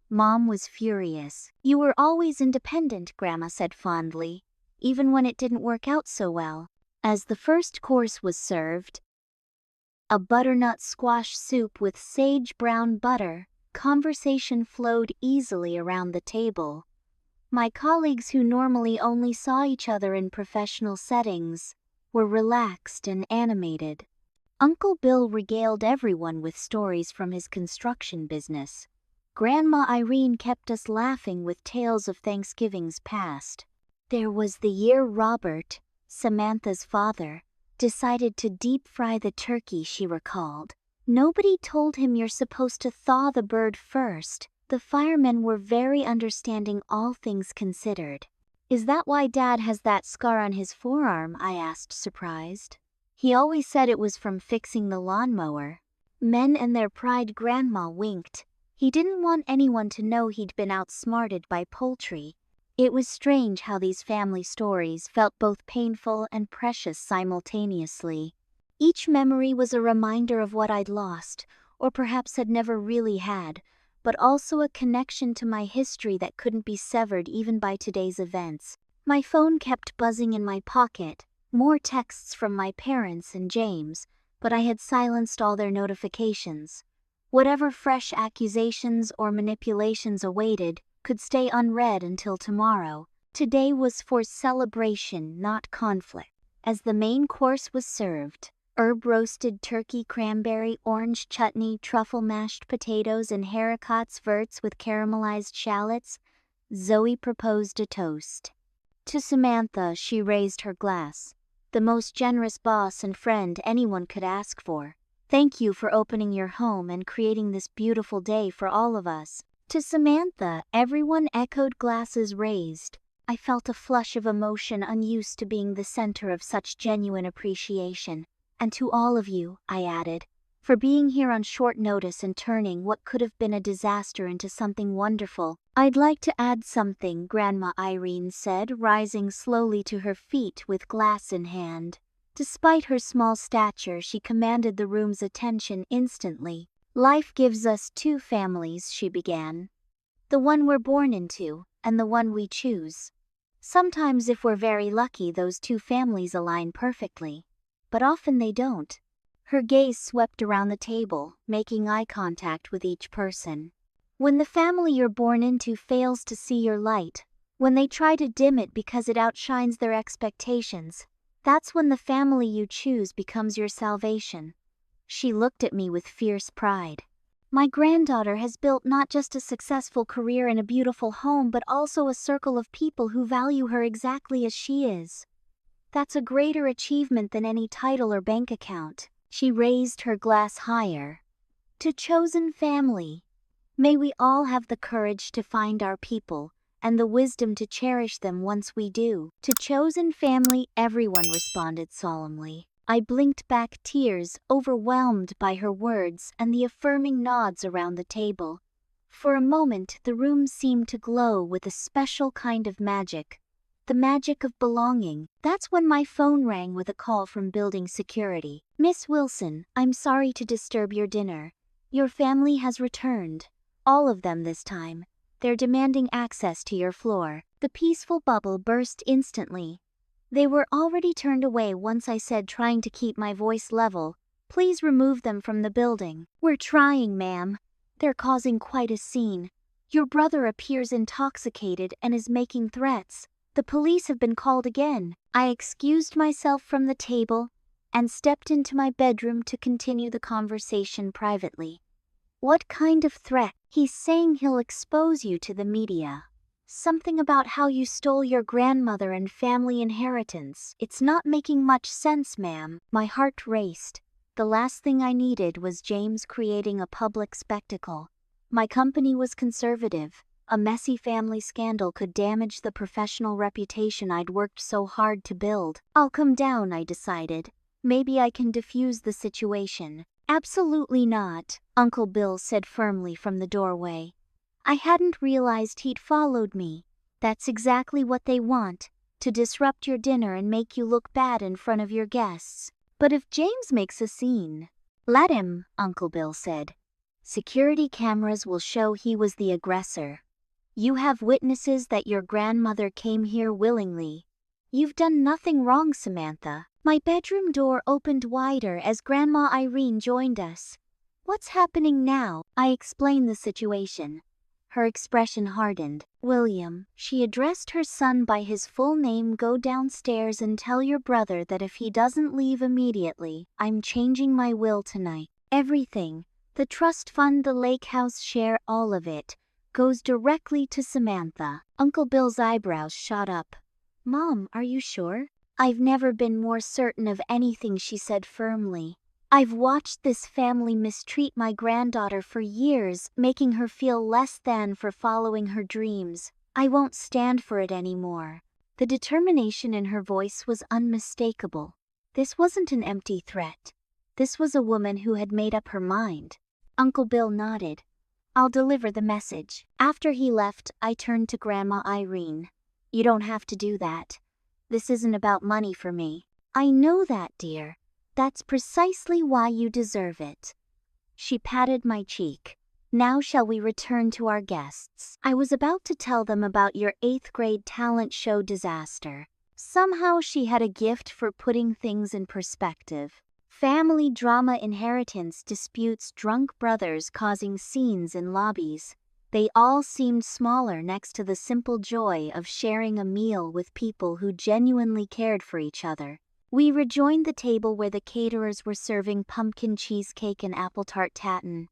Mom was furious. "You were always independent," Grandma said fondly, "even when it didn't work out so well." As the first course was served, a butternut squash soup with sage brown butter, conversation flowed easily around the table. My colleagues, who normally only saw each other in professional settings, were relaxed and animated. Uncle Bill regaled everyone with stories from his construction business. Grandma Irene kept us laughing with tales of Thanksgivings past. There was the year Robert, Samantha's father, decided to deep fry the turkey, she recalled. "Nobody told him you're supposed to thaw the bird first." The firemen were very understanding, all things considered. "Is that why Dad has that scar on his forearm?" I asked, surprised. "He always said it was from fixing the lawnmower." Men and their pride, Grandma winked. "He didn't want anyone to know he'd been outsmarted by poultry." It was strange how these family stories felt both painful and precious simultaneously. Each memory was a reminder of what I'd lost, or perhaps had never really had, but also a connection to my history that couldn't be severed even by today's events. My phone kept buzzing in my pocket, more texts from my parents and James, but I had silenced all their notifications. Whatever fresh accusations or manipulations awaited could stay unread until tomorrow. Today was for celebration, not conflict. As the main course was served, herb-roasted turkey, cranberry, orange chutney, truffle mashed potatoes, and haricots verts with caramelized shallots, Zoe proposed a toast. To Samantha, she raised her glass. "The most generous boss and friend anyone could ask for. Thank you for opening your home and creating this beautiful day for all of us." To Samantha, everyone echoed, glasses raised. I felt a flush of emotion, unused to being the center of such genuine appreciation. "And to all of you," I added, "for being here on short notice and turning what could have been a disaster into something wonderful." "I'd like to add something," Grandma Irene said, rising slowly to her feet with glass in hand. Despite her small stature, she commanded the room's attention instantly. "Life gives us two families," she began. "The one we're born into, and the one we choose. Sometimes, if we're very lucky, those two families align perfectly. But often they don't." Her gaze swept around the table, making eye contact with each person. "When the family you're born into fails to see your light, when they try to dim it because it outshines their expectations, that's when the family you choose becomes your salvation." She looked at me with fierce pride. "My granddaughter has built not just a successful career and a beautiful home, but also a circle of people who value her exactly as she is. That's a greater achievement than any title or bank account." She raised her glass higher. To chosen family. May we all have the courage to find our people, and the wisdom to cherish them once we do. To chosen family, everyone responded solemnly. I blinked back, tears, overwhelmed by her words and the affirming nods around the table. For a moment, the room seemed to glow with a special kind of magic. The magic of belonging. That's when my phone rang with a call from building security. Miss Wilson, I'm sorry to disturb your dinner. Your family has returned. All of them this time. They're demanding access to your floor. The peaceful bubble burst instantly. They were already turned away once I said, trying to keep my voice level, please remove them from the building. We're trying, ma'am. They're causing quite a scene. Your brother appears intoxicated and is making threats. The police have been called again. I excused myself from the table and stepped into my bedroom to continue the conversation privately. What kind of threat? He's saying he'll expose you to the media. Something about how you stole your grandmother and family inheritance. It's not making much sense, ma'am. My heart raced. The last thing I needed was James creating a public spectacle. My company was conservative. A messy family scandal could damage the professional reputation I'd worked so hard to build. I'll come down, I decided. Maybe I can defuse the situation. Absolutely not, Uncle Bill said firmly from the doorway. I hadn't realized he'd followed me. That's exactly what they want, to disrupt your dinner and make you look bad in front of your guests. But if James makes a scene, let him, Uncle Bill said. Security cameras will show he was the aggressor. You have witnesses that your grandmother came here willingly. You've done nothing wrong, Samantha. My bedroom door opened wider as Grandma Irene joined us. What's happening now? I explained the situation. Her expression hardened. William, she addressed her son by his full name, go downstairs and tell your brother that if he doesn't leave immediately, I'm changing my will tonight. Everything, the trust fund, the lake house share, all of it, goes directly to Samantha. Uncle Bill's eyebrows shot up. Mom, are you sure? I've never been more certain of anything, she said firmly. I've watched this family mistreat my granddaughter for years, making her feel less than for following her dreams. I won't stand for it anymore. The determination in her voice was unmistakable. This wasn't an empty threat. This was a woman who had made up her mind. Uncle Bill nodded. I'll deliver the message. After he left, I turned to Grandma Irene. You don't have to do that. This isn't about money for me. I know that, dear. That's precisely why you deserve it. She patted my cheek. Now shall we return to our guests? I was about to tell them about your 8th grade talent show disaster. Somehow she had a gift for putting things in perspective. Family drama, inheritance disputes, drunk brothers causing scenes in lobbies. They all seemed smaller next to the simple joy of sharing a meal with people who genuinely cared for each other. We rejoined the table where the caterers were serving pumpkin cheesecake and apple tart tatin.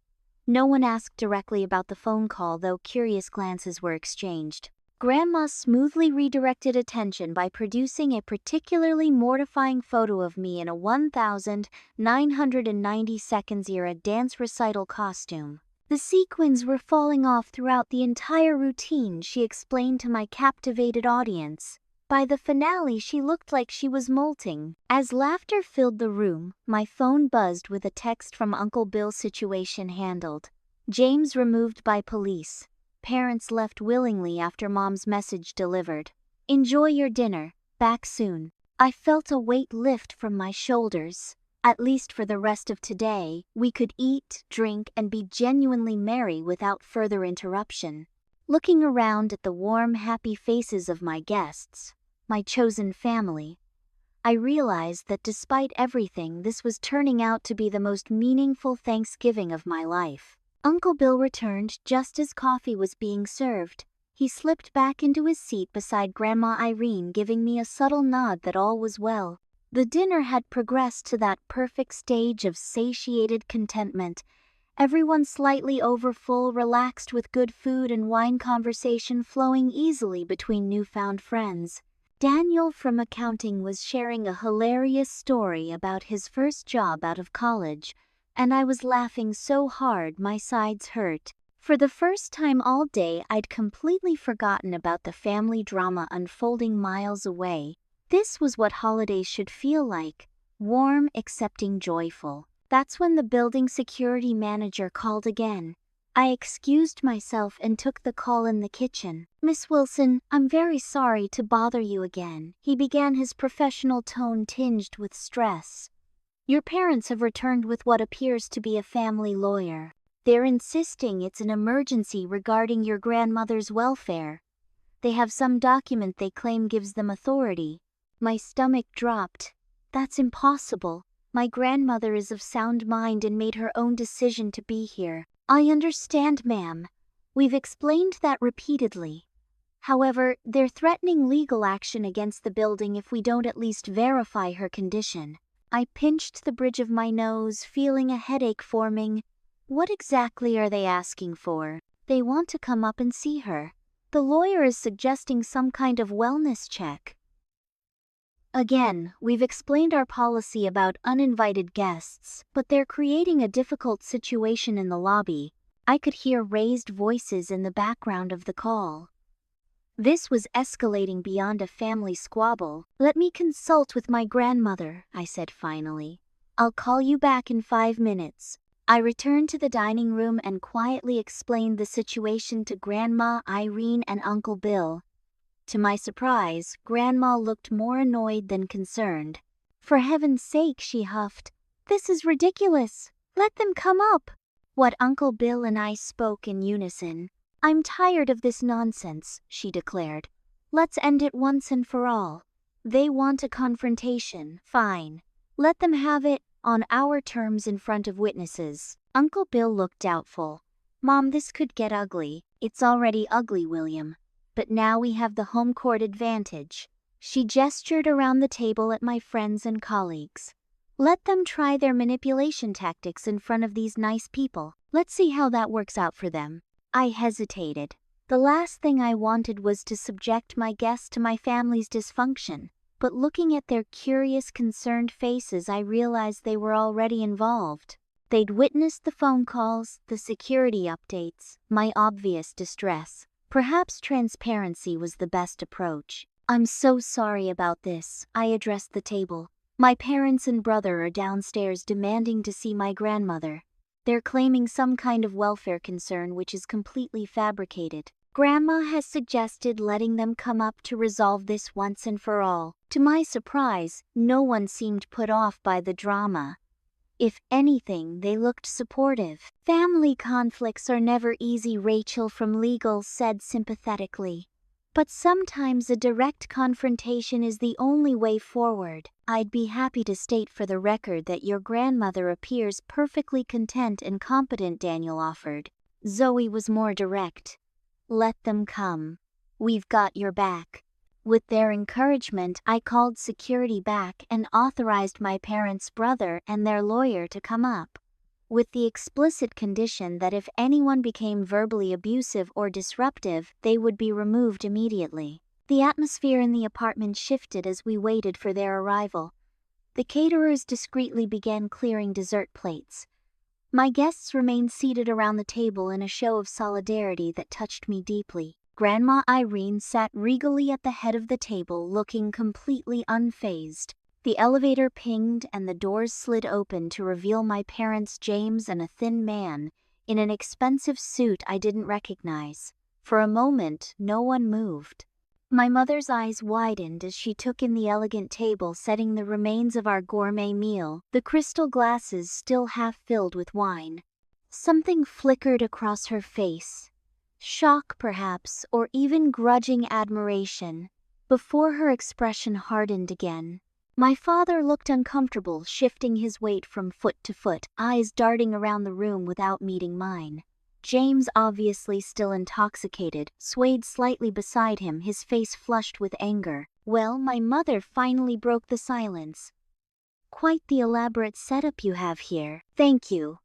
No one asked directly about the phone call, though curious glances were exchanged. Grandma smoothly redirected attention by producing a particularly mortifying photo of me in a 1990 seconds era dance recital costume. The sequins were falling off throughout the entire routine, she explained to my captivated audience. By the finale, she looked like she was molting. As laughter filled the room, my phone buzzed with a text from Uncle Bill. Situation handled. James removed by police. Parents left willingly after Mom's message delivered. Enjoy your dinner. Back soon. I felt a weight lift from my shoulders. At least for the rest of today, we could eat, drink, and be genuinely merry without further interruption. Looking around at the warm, happy faces of my guests, my chosen family, I realized that despite everything, this was turning out to be the most meaningful Thanksgiving of my life. Uncle Bill returned just as coffee was being served. He slipped back into his seat beside Grandma Irene, giving me a subtle nod that all was well. The dinner had progressed to that perfect stage of satiated contentment. Everyone slightly overfull, relaxed with good food and wine, conversation flowing easily between newfound friends. Daniel from accounting was sharing a hilarious story about his first job out of college, and I was laughing so hard my sides hurt. For the first time all day, I'd completely forgotten about the family drama unfolding miles away. This was what holidays should feel like: warm, accepting, joyful. That's when the building security manager called again. I excused myself and took the call in the kitchen. "Miss Wilson, I'm very sorry to bother you again," he began, his professional tone tinged with stress. "Your parents have returned with what appears to be a family lawyer. They're insisting it's an emergency regarding your grandmother's welfare. They have some document they claim gives them authority." My stomach dropped. "That's impossible. My grandmother is of sound mind and made her own decision to be here." "I understand, ma'am. We've explained that repeatedly. However, they're threatening legal action against the building if we don't at least verify her condition." I pinched the bridge of my nose, feeling a headache forming. "What exactly are they asking for?" "They want to come up and see her. The lawyer is suggesting some kind of wellness check." Again, we've explained our policy about uninvited guests, but they're creating a difficult situation in the lobby. I could hear raised voices in the background of the call. This was escalating beyond a family squabble. "Let me consult with my grandmother," I said finally. "I'll call you back in 5 minutes. I returned to the dining room and quietly explained the situation to Grandma Irene and Uncle Bill. To my surprise, Grandma looked more annoyed than concerned. "For heaven's sake," she huffed. "This is ridiculous. Let them come up." What Uncle Bill and I spoke in unison. "I'm tired of this nonsense," she declared. "Let's end it once and for all. They want a confrontation. Fine. Let them have it, on our terms in front of witnesses." Uncle Bill looked doubtful. "Mom, this could get ugly." "It's already ugly, William. But now we have the home court advantage." She gestured around the table at my friends and colleagues. "Let them try their manipulation tactics in front of these nice people. Let's see how that works out for them." I hesitated. The last thing I wanted was to subject my guests to my family's dysfunction, but looking at their curious, concerned faces, I realized they were already involved. They'd witnessed the phone calls, the security updates, my obvious distress. Perhaps transparency was the best approach. "I'm so sorry about this," I addressed the table. "My parents and brother are downstairs demanding to see my grandmother. They're claiming some kind of welfare concern which is completely fabricated. Grandma has suggested letting them come up to resolve this once and for all." To my surprise, no one seemed put off by the drama. If anything, they looked supportive. "Family conflicts are never easy," Rachel from legal said sympathetically. "But sometimes a direct confrontation is the only way forward." "I'd be happy to state for the record that your grandmother appears perfectly content and competent," Daniel offered. Zoe was more direct. "Let them come. We've got your back." With their encouragement, I called security back and authorized my parents' brother and their lawyer to come up, with the explicit condition that if anyone became verbally abusive or disruptive, they would be removed immediately. The atmosphere in the apartment shifted as we waited for their arrival. The caterers discreetly began clearing dessert plates. My guests remained seated around the table in a show of solidarity that touched me deeply. Grandma Irene sat regally at the head of the table, looking completely unfazed. The elevator pinged and the doors slid open to reveal my parents, James, and a thin man in an expensive suit I didn't recognize. For a moment, no one moved. My mother's eyes widened as she took in the elegant table setting the remains of our gourmet meal, the crystal glasses still half filled with wine. Something flickered across her face. Shock, perhaps, or even grudging admiration, before her expression hardened again. My father looked uncomfortable, shifting his weight from foot to foot, eyes darting around the room without meeting mine. James, obviously still intoxicated, swayed slightly beside him, his face flushed with anger. Well, my mother finally broke the silence. "Quite the elaborate setup you have here." "Thank you,"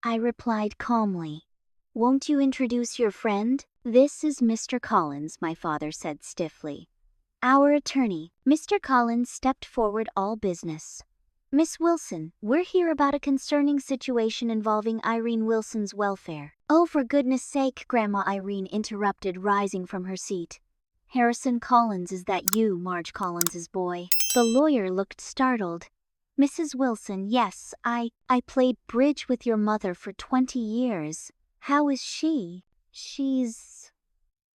I replied calmly. "Won't you introduce your friend?" "This is Mr. Collins," my father said stiffly. Our attorney, Mr. Collins, stepped forward. All business. Miss Wilson, we're here about a concerning situation involving Irene Wilson's welfare. Oh, for goodness sake, Grandma Irene interrupted, rising from her seat. Harrison Collins, is that you, Marge Collins's boy? The lawyer looked startled. Mrs. Wilson, yes, I played bridge with your mother for 20 years. How is she? She's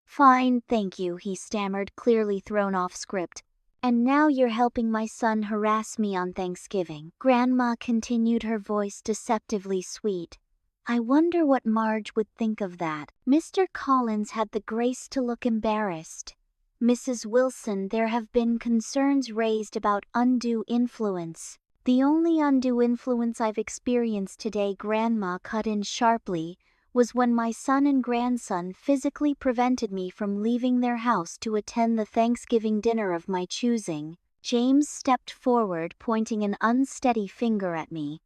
fine, thank you, he stammered, clearly thrown off script. And now you're helping my son harass me on Thanksgiving. Grandma continued, her voice deceptively sweet. I wonder what Marge would think of that. Mr. Collins had the grace to look embarrassed. Mrs. Wilson, there have been concerns raised about undue influence. The only undue influence I've experienced today, Grandma cut in sharply, was when my son and grandson physically prevented me from leaving their house to attend the Thanksgiving dinner of my choosing. James stepped forward, pointing an unsteady finger at me.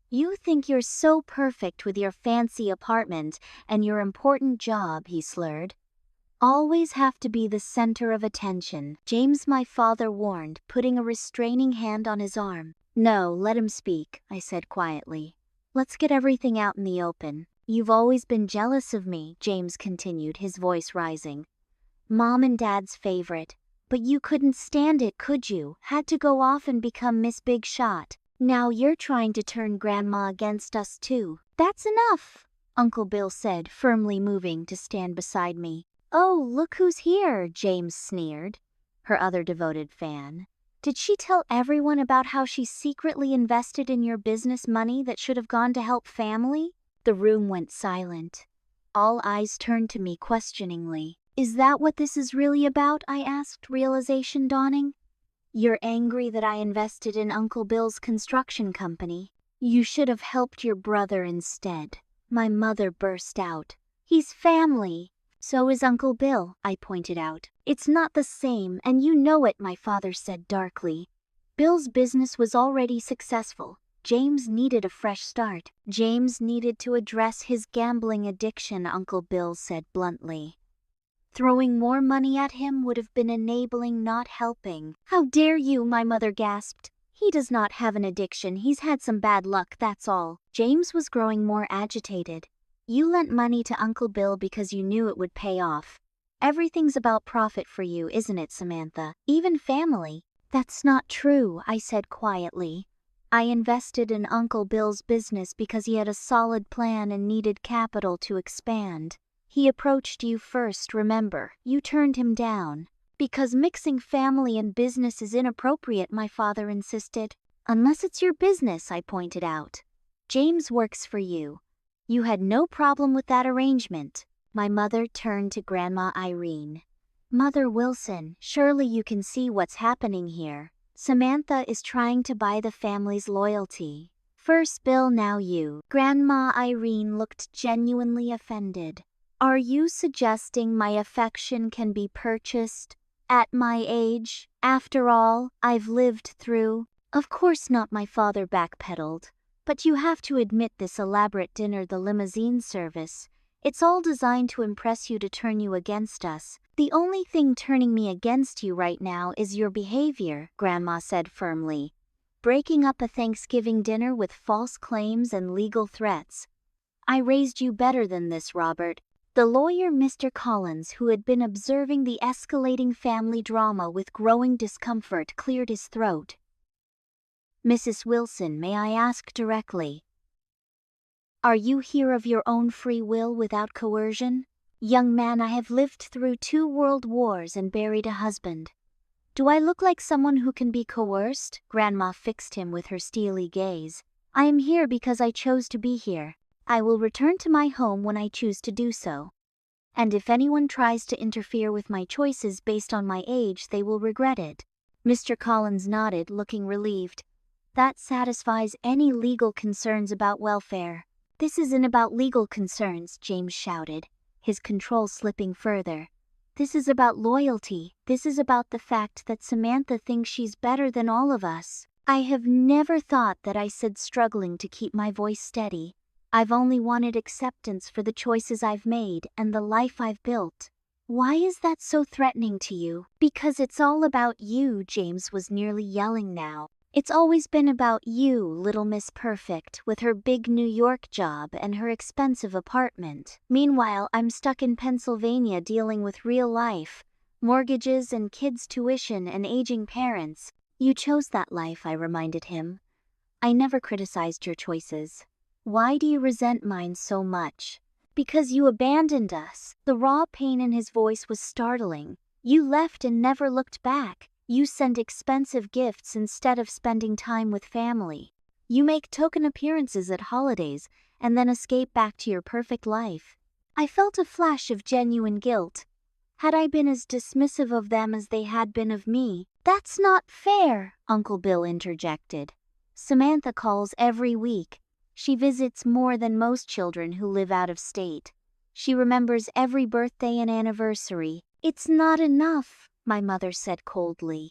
You think you're so perfect with your fancy apartment and your important job, he slurred. Always have to be the center of attention, James, my father warned, putting a restraining hand on his arm. No, let him speak, I said quietly. Let's get everything out in the open. You've always been jealous of me, James continued, his voice rising. Mom and Dad's favorite. But you couldn't stand it, could you? Had to go off and become Miss Big Shot. Now you're trying to turn Grandma against us too. That's enough, Uncle Bill said, firmly moving to stand beside me. Oh, look who's here, James sneered. Her other devoted fan. Did she tell everyone about how she secretly invested in your business money that should have gone to help family? The room went silent. All eyes turned to me questioningly. Is that what this is really about? I asked, realization dawning. You're angry that I invested in Uncle Bill's construction company. You should have helped your brother instead. My mother burst out. He's family. So is Uncle Bill, I pointed out. It's not the same, and you know it, my father said darkly. Bill's business was already successful. James needed a fresh start. James needed to address his gambling addiction, Uncle Bill said bluntly. Throwing more money at him would have been enabling, not helping. How dare you, my mother gasped. He does not have an addiction, he's had some bad luck, that's all. James was growing more agitated. You lent money to Uncle Bill because you knew it would pay off. Everything's about profit for you, isn't it, Samantha? Even family. That's not true, I said quietly. I invested in Uncle Bill's business because he had a solid plan and needed capital to expand. He approached you first, remember. You turned him down. Because mixing family and business is inappropriate, my father insisted. Unless it's your business, I pointed out. James works for you. You had no problem with that arrangement. My mother turned to Grandma Irene. Mother Wilson, surely you can see what's happening here. Samantha is trying to buy the family's loyalty. First Bill, now you. Grandma Irene looked genuinely offended. Are you suggesting my affection can be purchased? At my age? After all I've lived through? Of course not, my father backpedaled. But you have to admit this elaborate dinner, the limousine service, it's all designed to impress you, to turn you against us. The only thing turning me against you right now is your behavior, Grandma said firmly. Breaking up a Thanksgiving dinner with false claims and legal threats. I raised you better than this, Robert. The lawyer, Mr. Collins, who had been observing the escalating family drama with growing discomfort, cleared his throat. Mrs. Wilson, may I ask directly? Are you here of your own free will without coercion? Young man, I have lived through 2 world wars and buried a husband. Do I look like someone who can be coerced? Grandma fixed him with her steely gaze. I am here because I chose to be here. I will return to my home when I choose to do so. And if anyone tries to interfere with my choices based on my age, they will regret it. Mr. Collins nodded, looking relieved. That satisfies any legal concerns about welfare. This isn't about legal concerns, James shouted, his control slipping further. This is about loyalty. This is about the fact that Samantha thinks she's better than all of us. I have never thought that, I said, struggling to keep my voice steady. I've only wanted acceptance for the choices I've made and the life I've built. Why is that so threatening to you? Because it's all about you, James was nearly yelling now. It's always been about you, little Miss Perfect, with her big New York job and her expensive apartment. Meanwhile, I'm stuck in Pennsylvania dealing with real life, mortgages and kids' tuition and aging parents. You chose that life, I reminded him. I never criticized your choices. Why do you resent mine so much? Because you abandoned us. The raw pain in his voice was startling. You left and never looked back. You sent expensive gifts instead of spending time with family. You make token appearances at holidays and then escape back to your perfect life. I felt a flash of genuine guilt. Had I been as dismissive of them as they had been of me? That's not fair, Uncle Bill interjected. Samantha calls every week. She visits more than most children who live out of state. She remembers every birthday and anniversary. It's not enough, my mother said coldly.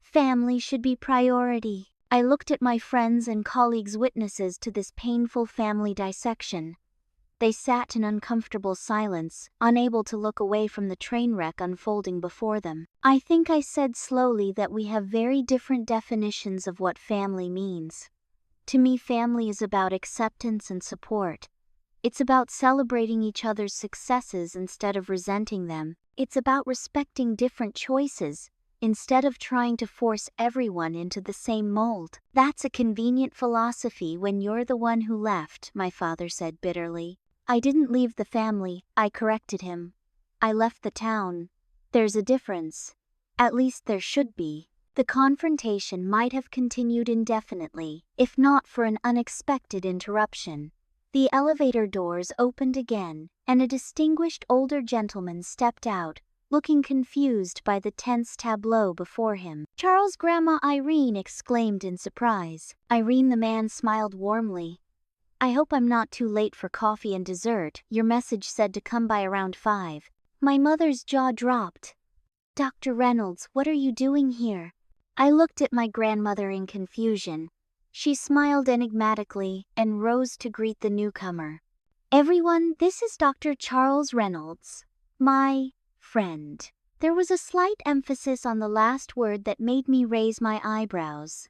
Family should be priority. I looked at my friends and colleagues' witnesses to this painful family dissection. They sat in uncomfortable silence, unable to look away from the train wreck unfolding before them. I think I said slowly that we have very different definitions of what family means. To me, family is about acceptance and support. It's about celebrating each other's successes instead of resenting them. It's about respecting different choices, instead of trying to force everyone into the same mold. That's a convenient philosophy when you're the one who left, my father said bitterly. I didn't leave the family, I corrected him. I left the town. There's a difference. At least there should be. The confrontation might have continued indefinitely, if not for an unexpected interruption. The elevator doors opened again, and a distinguished older gentleman stepped out, looking confused by the tense tableau before him. Charles, Grandma Irene exclaimed in surprise. Irene, the man smiled warmly. I hope I'm not too late for coffee and dessert. Your message said to come by around 5. My mother's jaw dropped. Dr. Reynolds, what are you doing here? I looked at my grandmother in confusion. She smiled enigmatically and rose to greet the newcomer. Everyone, this is Dr. Charles Reynolds, my friend. There was a slight emphasis on the last word that made me raise my eyebrows.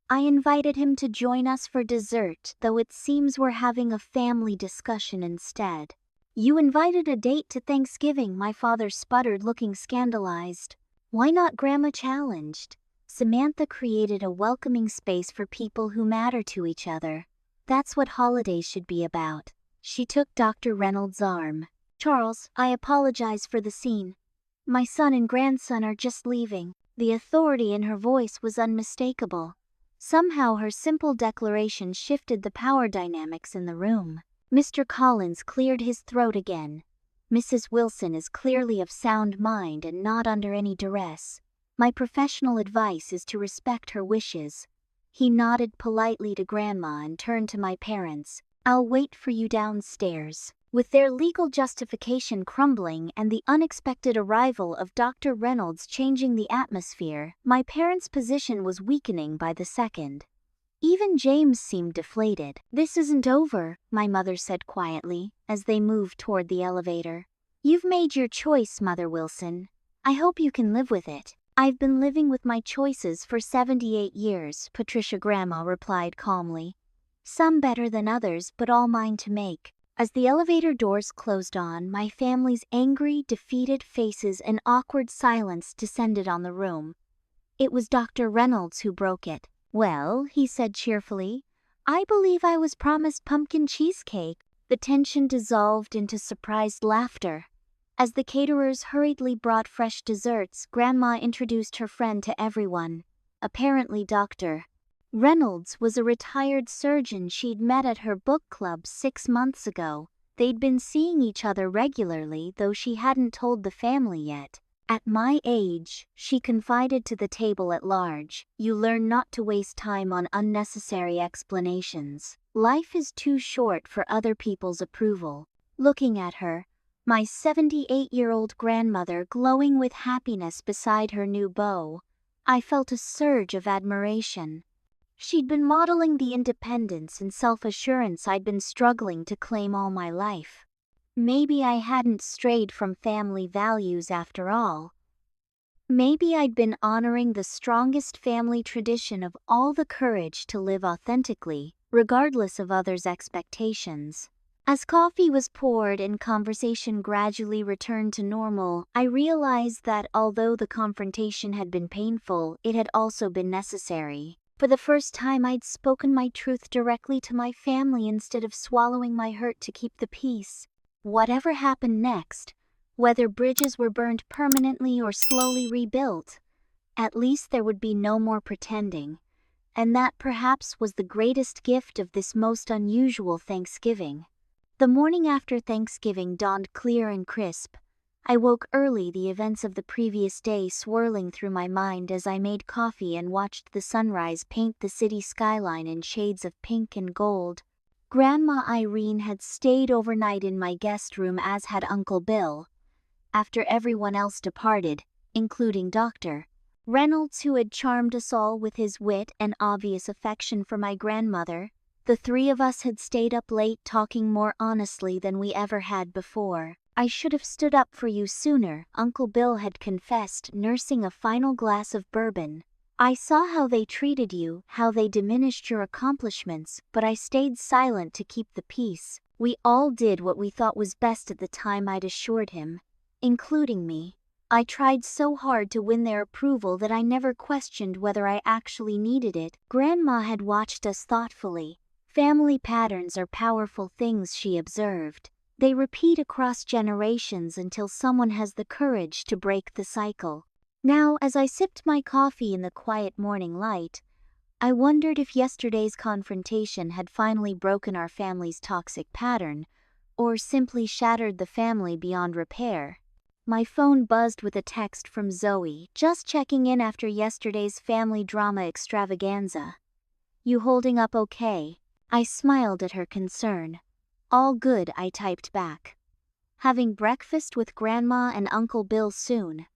I invited him to join us for dessert, though it seems we're having a family discussion instead. You invited a date to Thanksgiving, my father sputtered, looking scandalized. Why not? Grandma challenged. Samantha created a welcoming space for people who matter to each other. That's what holidays should be about. She took Dr. Reynolds' arm. Charles, I apologize for the scene. My son and grandson are just leaving. The authority in her voice was unmistakable. Somehow her simple declaration shifted the power dynamics in the room. Mr. Collins cleared his throat again. Mrs. Wilson is clearly of sound mind and not under any duress. My professional advice is to respect her wishes. He nodded politely to Grandma and turned to my parents. I'll wait for you downstairs. With their legal justification crumbling and the unexpected arrival of Dr. Reynolds changing the atmosphere, my parents' position was weakening by the second. Even James seemed deflated. This isn't over, my mother said quietly, as they moved toward the elevator. You've made your choice, Mother Wilson. I hope you can live with it. I've been living with my choices for 78 years, Patricia Grandma replied calmly. Some better than others, but all mine to make. As the elevator doors closed on, my family's angry, defeated faces and awkward silence descended on the room. It was Dr. Reynolds who broke it. Well, he said cheerfully, I believe I was promised pumpkin cheesecake. The tension dissolved into surprised laughter. As the caterers hurriedly brought fresh desserts, Grandma introduced her friend to everyone. Apparently Dr. Reynolds was a retired surgeon she'd met at her book club 6 months ago. They'd been seeing each other regularly, though she hadn't told the family yet. At my age, she confided to the table at large, you learn not to waste time on unnecessary explanations. Life is too short for other people's approval. Looking at her, my 78-year-old grandmother glowing with happiness beside her new beau, I felt a surge of admiration. She'd been modeling the independence and self-assurance I'd been struggling to claim all my life. Maybe I hadn't strayed from family values after all. Maybe I'd been honoring the strongest family tradition of all, the courage to live authentically, regardless of others' expectations. As coffee was poured and conversation gradually returned to normal, I realized that although the confrontation had been painful, it had also been necessary. For the first time, I'd spoken my truth directly to my family instead of swallowing my hurt to keep the peace. Whatever happened next, whether bridges were burned permanently or slowly rebuilt, at least there would be no more pretending. And that perhaps was the greatest gift of this most unusual Thanksgiving. The morning after Thanksgiving dawned clear and crisp. I woke early, the events of the previous day swirling through my mind as I made coffee and watched the sunrise paint the city skyline in shades of pink and gold. Grandma Irene had stayed overnight in my guest room, as had Uncle Bill. After everyone else departed, including Dr. Reynolds, who had charmed us all with his wit and obvious affection for my grandmother, the three of us had stayed up late talking more honestly than we ever had before. "I should have stood up for you sooner," Uncle Bill had confessed, nursing a final glass of bourbon. "I saw how they treated you, how they diminished your accomplishments, but I stayed silent to keep the peace. We all did what we thought was best at the time," I'd assured him, including me. I tried so hard to win their approval that I never questioned whether I actually needed it. Grandma had watched us thoughtfully. "Family patterns are powerful things," she observed. "They repeat across generations until someone has the courage to break the cycle." Now, as I sipped my coffee in the quiet morning light, I wondered if yesterday's confrontation had finally broken our family's toxic pattern, or simply shattered the family beyond repair. My phone buzzed with a text from Zoe, just checking in after yesterday's family drama extravaganza. "You holding up okay?" I smiled at her concern. "All good," I typed back. "Having breakfast with Grandma and Uncle Bill soon.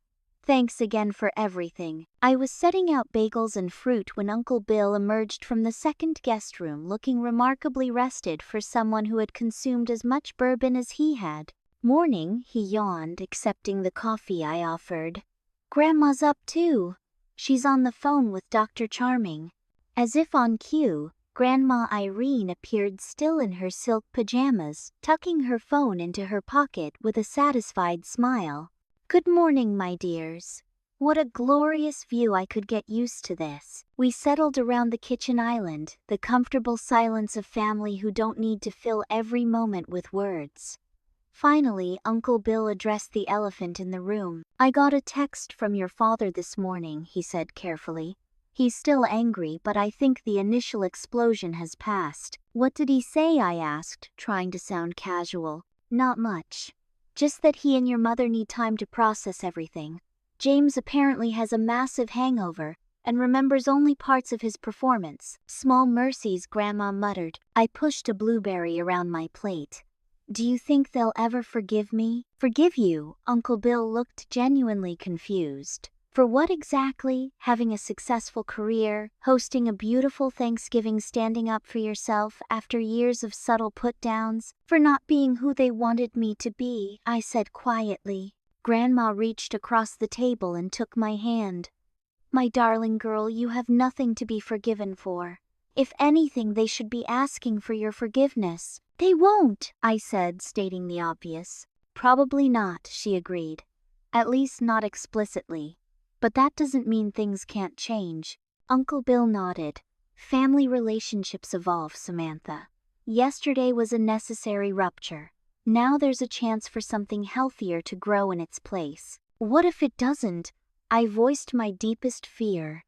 Thanks again for everything." I was setting out bagels and fruit when Uncle Bill emerged from the second guest room, looking remarkably rested for someone who had consumed as much bourbon as he had. "Morning," he yawned, accepting the coffee I offered. "Grandma's up too. She's on the phone with Dr. Charming." As if on cue, Grandma Irene appeared, still in her silk pajamas, tucking her phone into her pocket with a satisfied smile. "Good morning, my dears. What a glorious view. I could get used to this." We settled around the kitchen island, the comfortable silence of family who don't need to fill every moment with words. Finally, Uncle Bill addressed the elephant in the room. "I got a text from your father this morning," he said carefully. "He's still angry, but I think the initial explosion has passed." "What did he say?" I asked, trying to sound casual. "Not much. Just that he and your mother need time to process everything. James apparently has a massive hangover and remembers only parts of his performance." "Small mercies," Grandma muttered. I pushed a blueberry around my plate. "Do you think they'll ever forgive me?" "Forgive you?" Uncle Bill looked genuinely confused. "For what exactly? Having a successful career, hosting a beautiful Thanksgiving, standing up for yourself after years of subtle put-downs, for not being who they wanted me to be," I said quietly. Grandma reached across the table and took my hand. "My darling girl, you have nothing to be forgiven for. If anything, they should be asking for your forgiveness." "They won't," I said, stating the obvious. "Probably not," she agreed. "At least not explicitly. But that doesn't mean things can't change." Uncle Bill nodded. "Family relationships evolve, Samantha. Yesterday was a necessary rupture. Now there's a chance for something healthier to grow in its place." "What if it doesn't?" I voiced my deepest fear.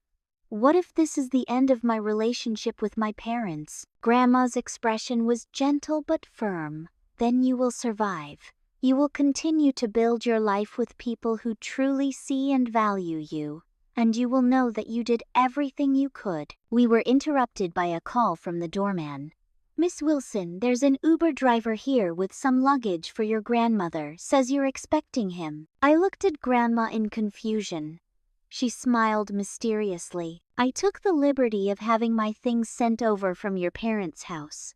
"What if this is the end of my relationship with my parents?" Grandma's expression was gentle but firm. "Then you will survive. You will continue to build your life with people who truly see and value you. And you will know that you did everything you could." We were interrupted by a call from the doorman. "Miss Wilson, there's an Uber driver here with some luggage for your grandmother. Says you're expecting him." I looked at Grandma in confusion. She smiled mysteriously. "I took the liberty of having my things sent over from your parents' house.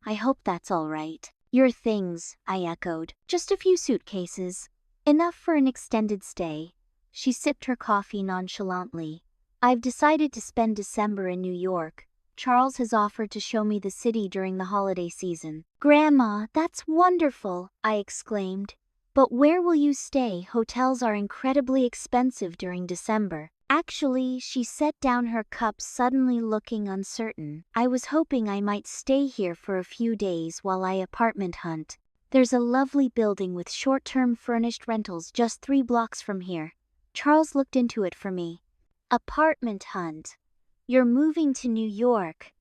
I hope that's all right." Your things, I echoed. Just a few suitcases. Enough for an extended stay. She sipped her coffee nonchalantly. I've decided to spend December in New York. Charles has offered to show me the city during the holiday season. Grandma, that's wonderful, I exclaimed. But where will you stay? Hotels are incredibly expensive during December. Actually, she set down her cup, suddenly looking uncertain. I was hoping I might stay here for a few days while I apartment hunt. There's a lovely building with short-term furnished rentals just 3 blocks from here. Charles looked into it for me. Apartment hunt. You're moving to New York.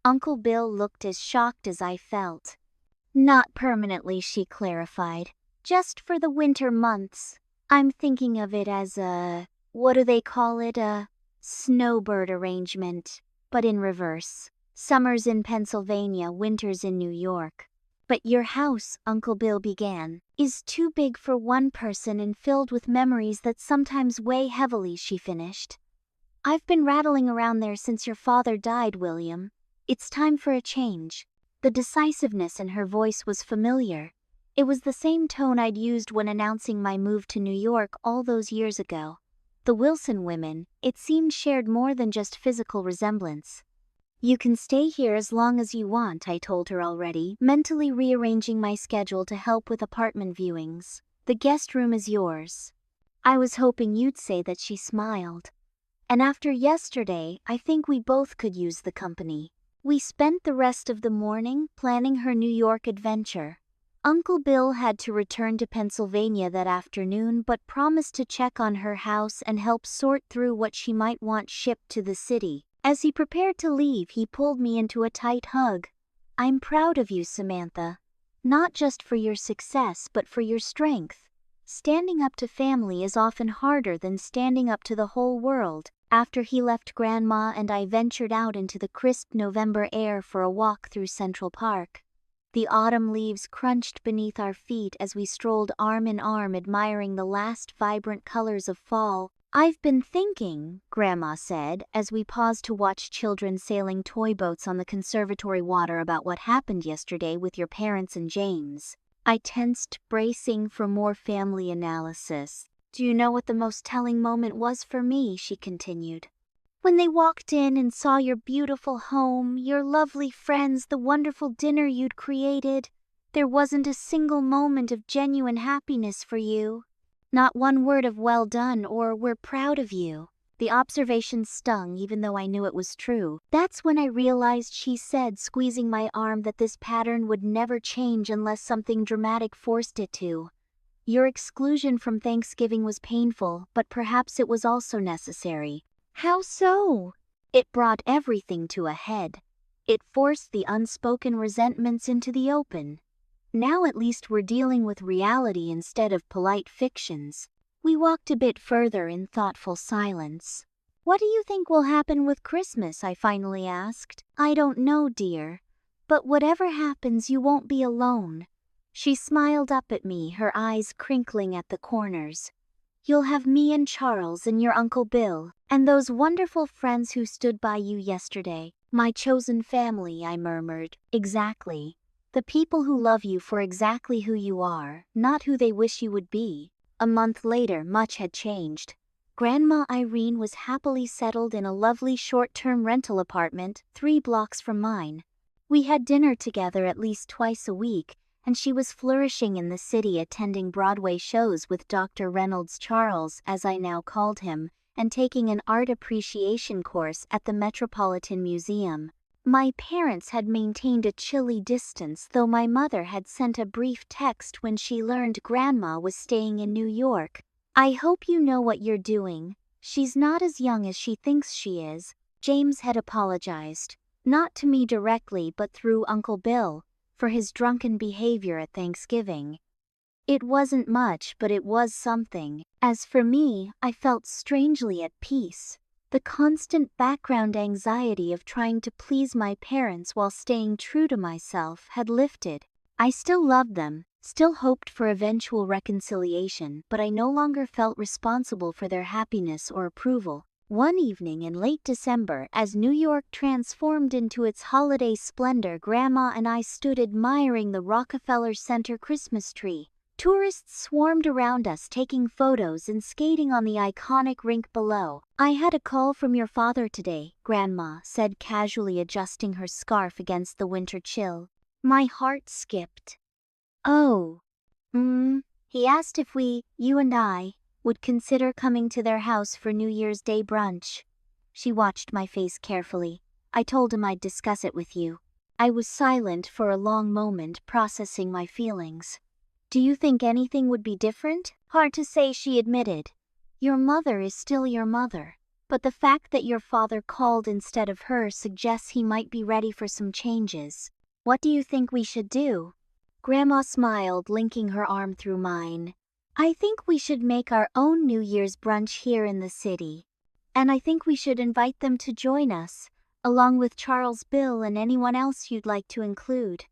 Uncle Bill looked as shocked as I felt. Not permanently, she clarified. Just for the winter months. I'm thinking of it as a, what do they call it, a snowbird arrangement, but in reverse. Summers in Pennsylvania, winters in New York. But your house, Uncle Bill began, is too big for one person and filled with memories that sometimes weigh heavily, she finished. I've been rattling around there since your father died, William. It's time for a change. The decisiveness in her voice was familiar. It was the same tone I'd used when announcing my move to New York all those years ago. The Wilson women, it seemed, shared more than just physical resemblance. You can stay here as long as you want, I told her already, mentally rearranging my schedule to help with apartment viewings. The guest room is yours. I was hoping you'd say that, she smiled. And after yesterday, I think we both could use the company. We spent the rest of the morning planning her New York adventure. Uncle Bill had to return to Pennsylvania that afternoon but promised to check on her house and help sort through what she might want shipped to the city. As he prepared to leave, he pulled me into a tight hug. I'm proud of you, Samantha. Not just for your success but for your strength. Standing up to family is often harder than standing up to the whole world. After he left Grandma and I ventured out into the crisp November air for a walk through Central Park. The autumn leaves crunched beneath our feet as we strolled arm in arm, admiring the last vibrant colors of fall. I've been thinking, Grandma said, as we paused to watch children sailing toy boats on the conservatory water, about what happened yesterday with your parents and James. I tensed, bracing for more family analysis. Do you know what the most telling moment was for me? She continued. When they walked in and saw your beautiful home, your lovely friends, the wonderful dinner you'd created. There wasn't a single moment of genuine happiness for you. Not one word of well done or we're proud of you. The observation stung even though I knew it was true. That's when I realized, she said, squeezing my arm, that this pattern would never change unless something dramatic forced it to. Your exclusion from Thanksgiving was painful, but perhaps it was also necessary. How so? It brought everything to a head. It forced the unspoken resentments into the open. Now at least we're dealing with reality instead of polite fictions. We walked a bit further in thoughtful silence. What do you think will happen with Christmas? I finally asked. I don't know, dear. But whatever happens, you won't be alone. She smiled up at me, her eyes crinkling at the corners. You'll have me and Charles and your Uncle Bill, and those wonderful friends who stood by you yesterday. My chosen family, I murmured. Exactly. The people who love you for exactly who you are, not who they wish you would be. A month later, much had changed. Grandma Irene was happily settled in a lovely short-term rental apartment 3 blocks from mine. We had dinner together at least twice a week, and she was flourishing in the city, attending Broadway shows with Dr. Reynolds, Charles, as I now called him, and taking an art appreciation course at the Metropolitan Museum. My parents had maintained a chilly distance, though my mother had sent a brief text when she learned Grandma was staying in New York. I hope you know what you're doing. She's not as young as she thinks she is. James had apologized, not to me directly but through Uncle Bill, for his drunken behavior at Thanksgiving. It wasn't much, but it was something. As for me, I felt strangely at peace. The constant background anxiety of trying to please my parents while staying true to myself had lifted. I still loved them, still hoped for eventual reconciliation, but I no longer felt responsible for their happiness or approval. One evening in late December, as New York transformed into its holiday splendor, Grandma and I stood admiring the Rockefeller Center Christmas tree. Tourists swarmed around us, taking photos and skating on the iconic rink below. "I had a call from your father today," Grandma said, casually adjusting her scarf against the winter chill. My heart skipped. "Oh. He asked if you and I, would consider coming to their house for New Year's Day brunch." She watched my face carefully. "I told him I'd discuss it with you." I was silent for a long moment, processing my feelings. "Do you think anything would be different?" "Hard to say," she admitted. "Your mother is still your mother. But the fact that your father called instead of her suggests he might be ready for some changes. What do you think we should do?" Grandma smiled, linking her arm through mine. "I think we should make our own New Year's brunch here in the city. And I think we should invite them to join us, along with Charles, Bill, and anyone else you'd like to include.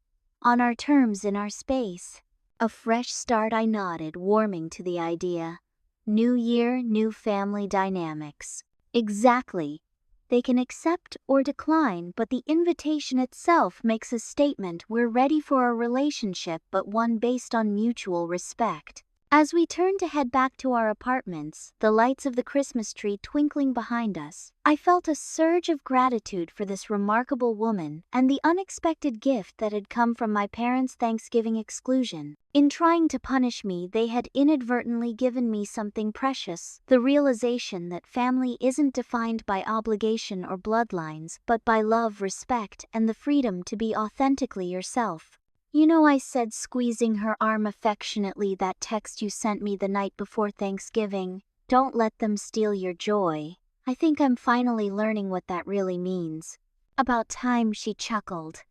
On our terms, in our space." A fresh start, I nodded, warming to the idea. New year, new family dynamics. Exactly. They can accept or decline, but the invitation itself makes a statement. We're ready for a relationship, but one based on mutual respect. As we turned to head back to our apartments, the lights of the Christmas tree twinkling behind us, I felt a surge of gratitude for this remarkable woman and the unexpected gift that had come from my parents' Thanksgiving exclusion. In trying to punish me, they had inadvertently given me something precious: the realization that family isn't defined by obligation or bloodlines, but by love, respect, and the freedom to be authentically yourself. "You know," I said, squeezing her arm affectionately, "that text you sent me the night before Thanksgiving, 'Don't let them steal your joy.' I think I'm finally learning what that really means." "About time," she chuckled.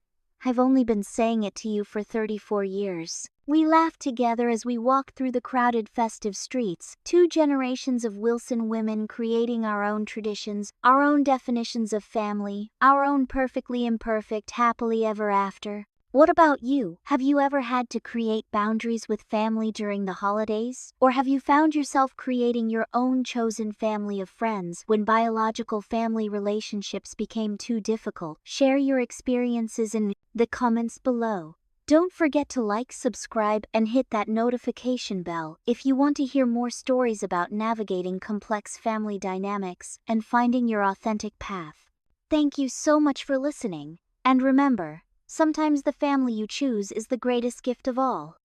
"I've only been saying it to you for 34 years. We laughed together as we walked through the crowded festive streets, two generations of Wilson women creating our own traditions, our own definitions of family, our own perfectly imperfect happily ever after. What about you? Have you ever had to create boundaries with family during the holidays? Or have you found yourself creating your own chosen family of friends when biological family relationships became too difficult? Share your experiences in the comments below. Don't forget to like, subscribe, and hit that notification bell if you want to hear more stories about navigating complex family dynamics and finding your authentic path. Thank you so much for listening, and remember, sometimes the family you choose is the greatest gift of all.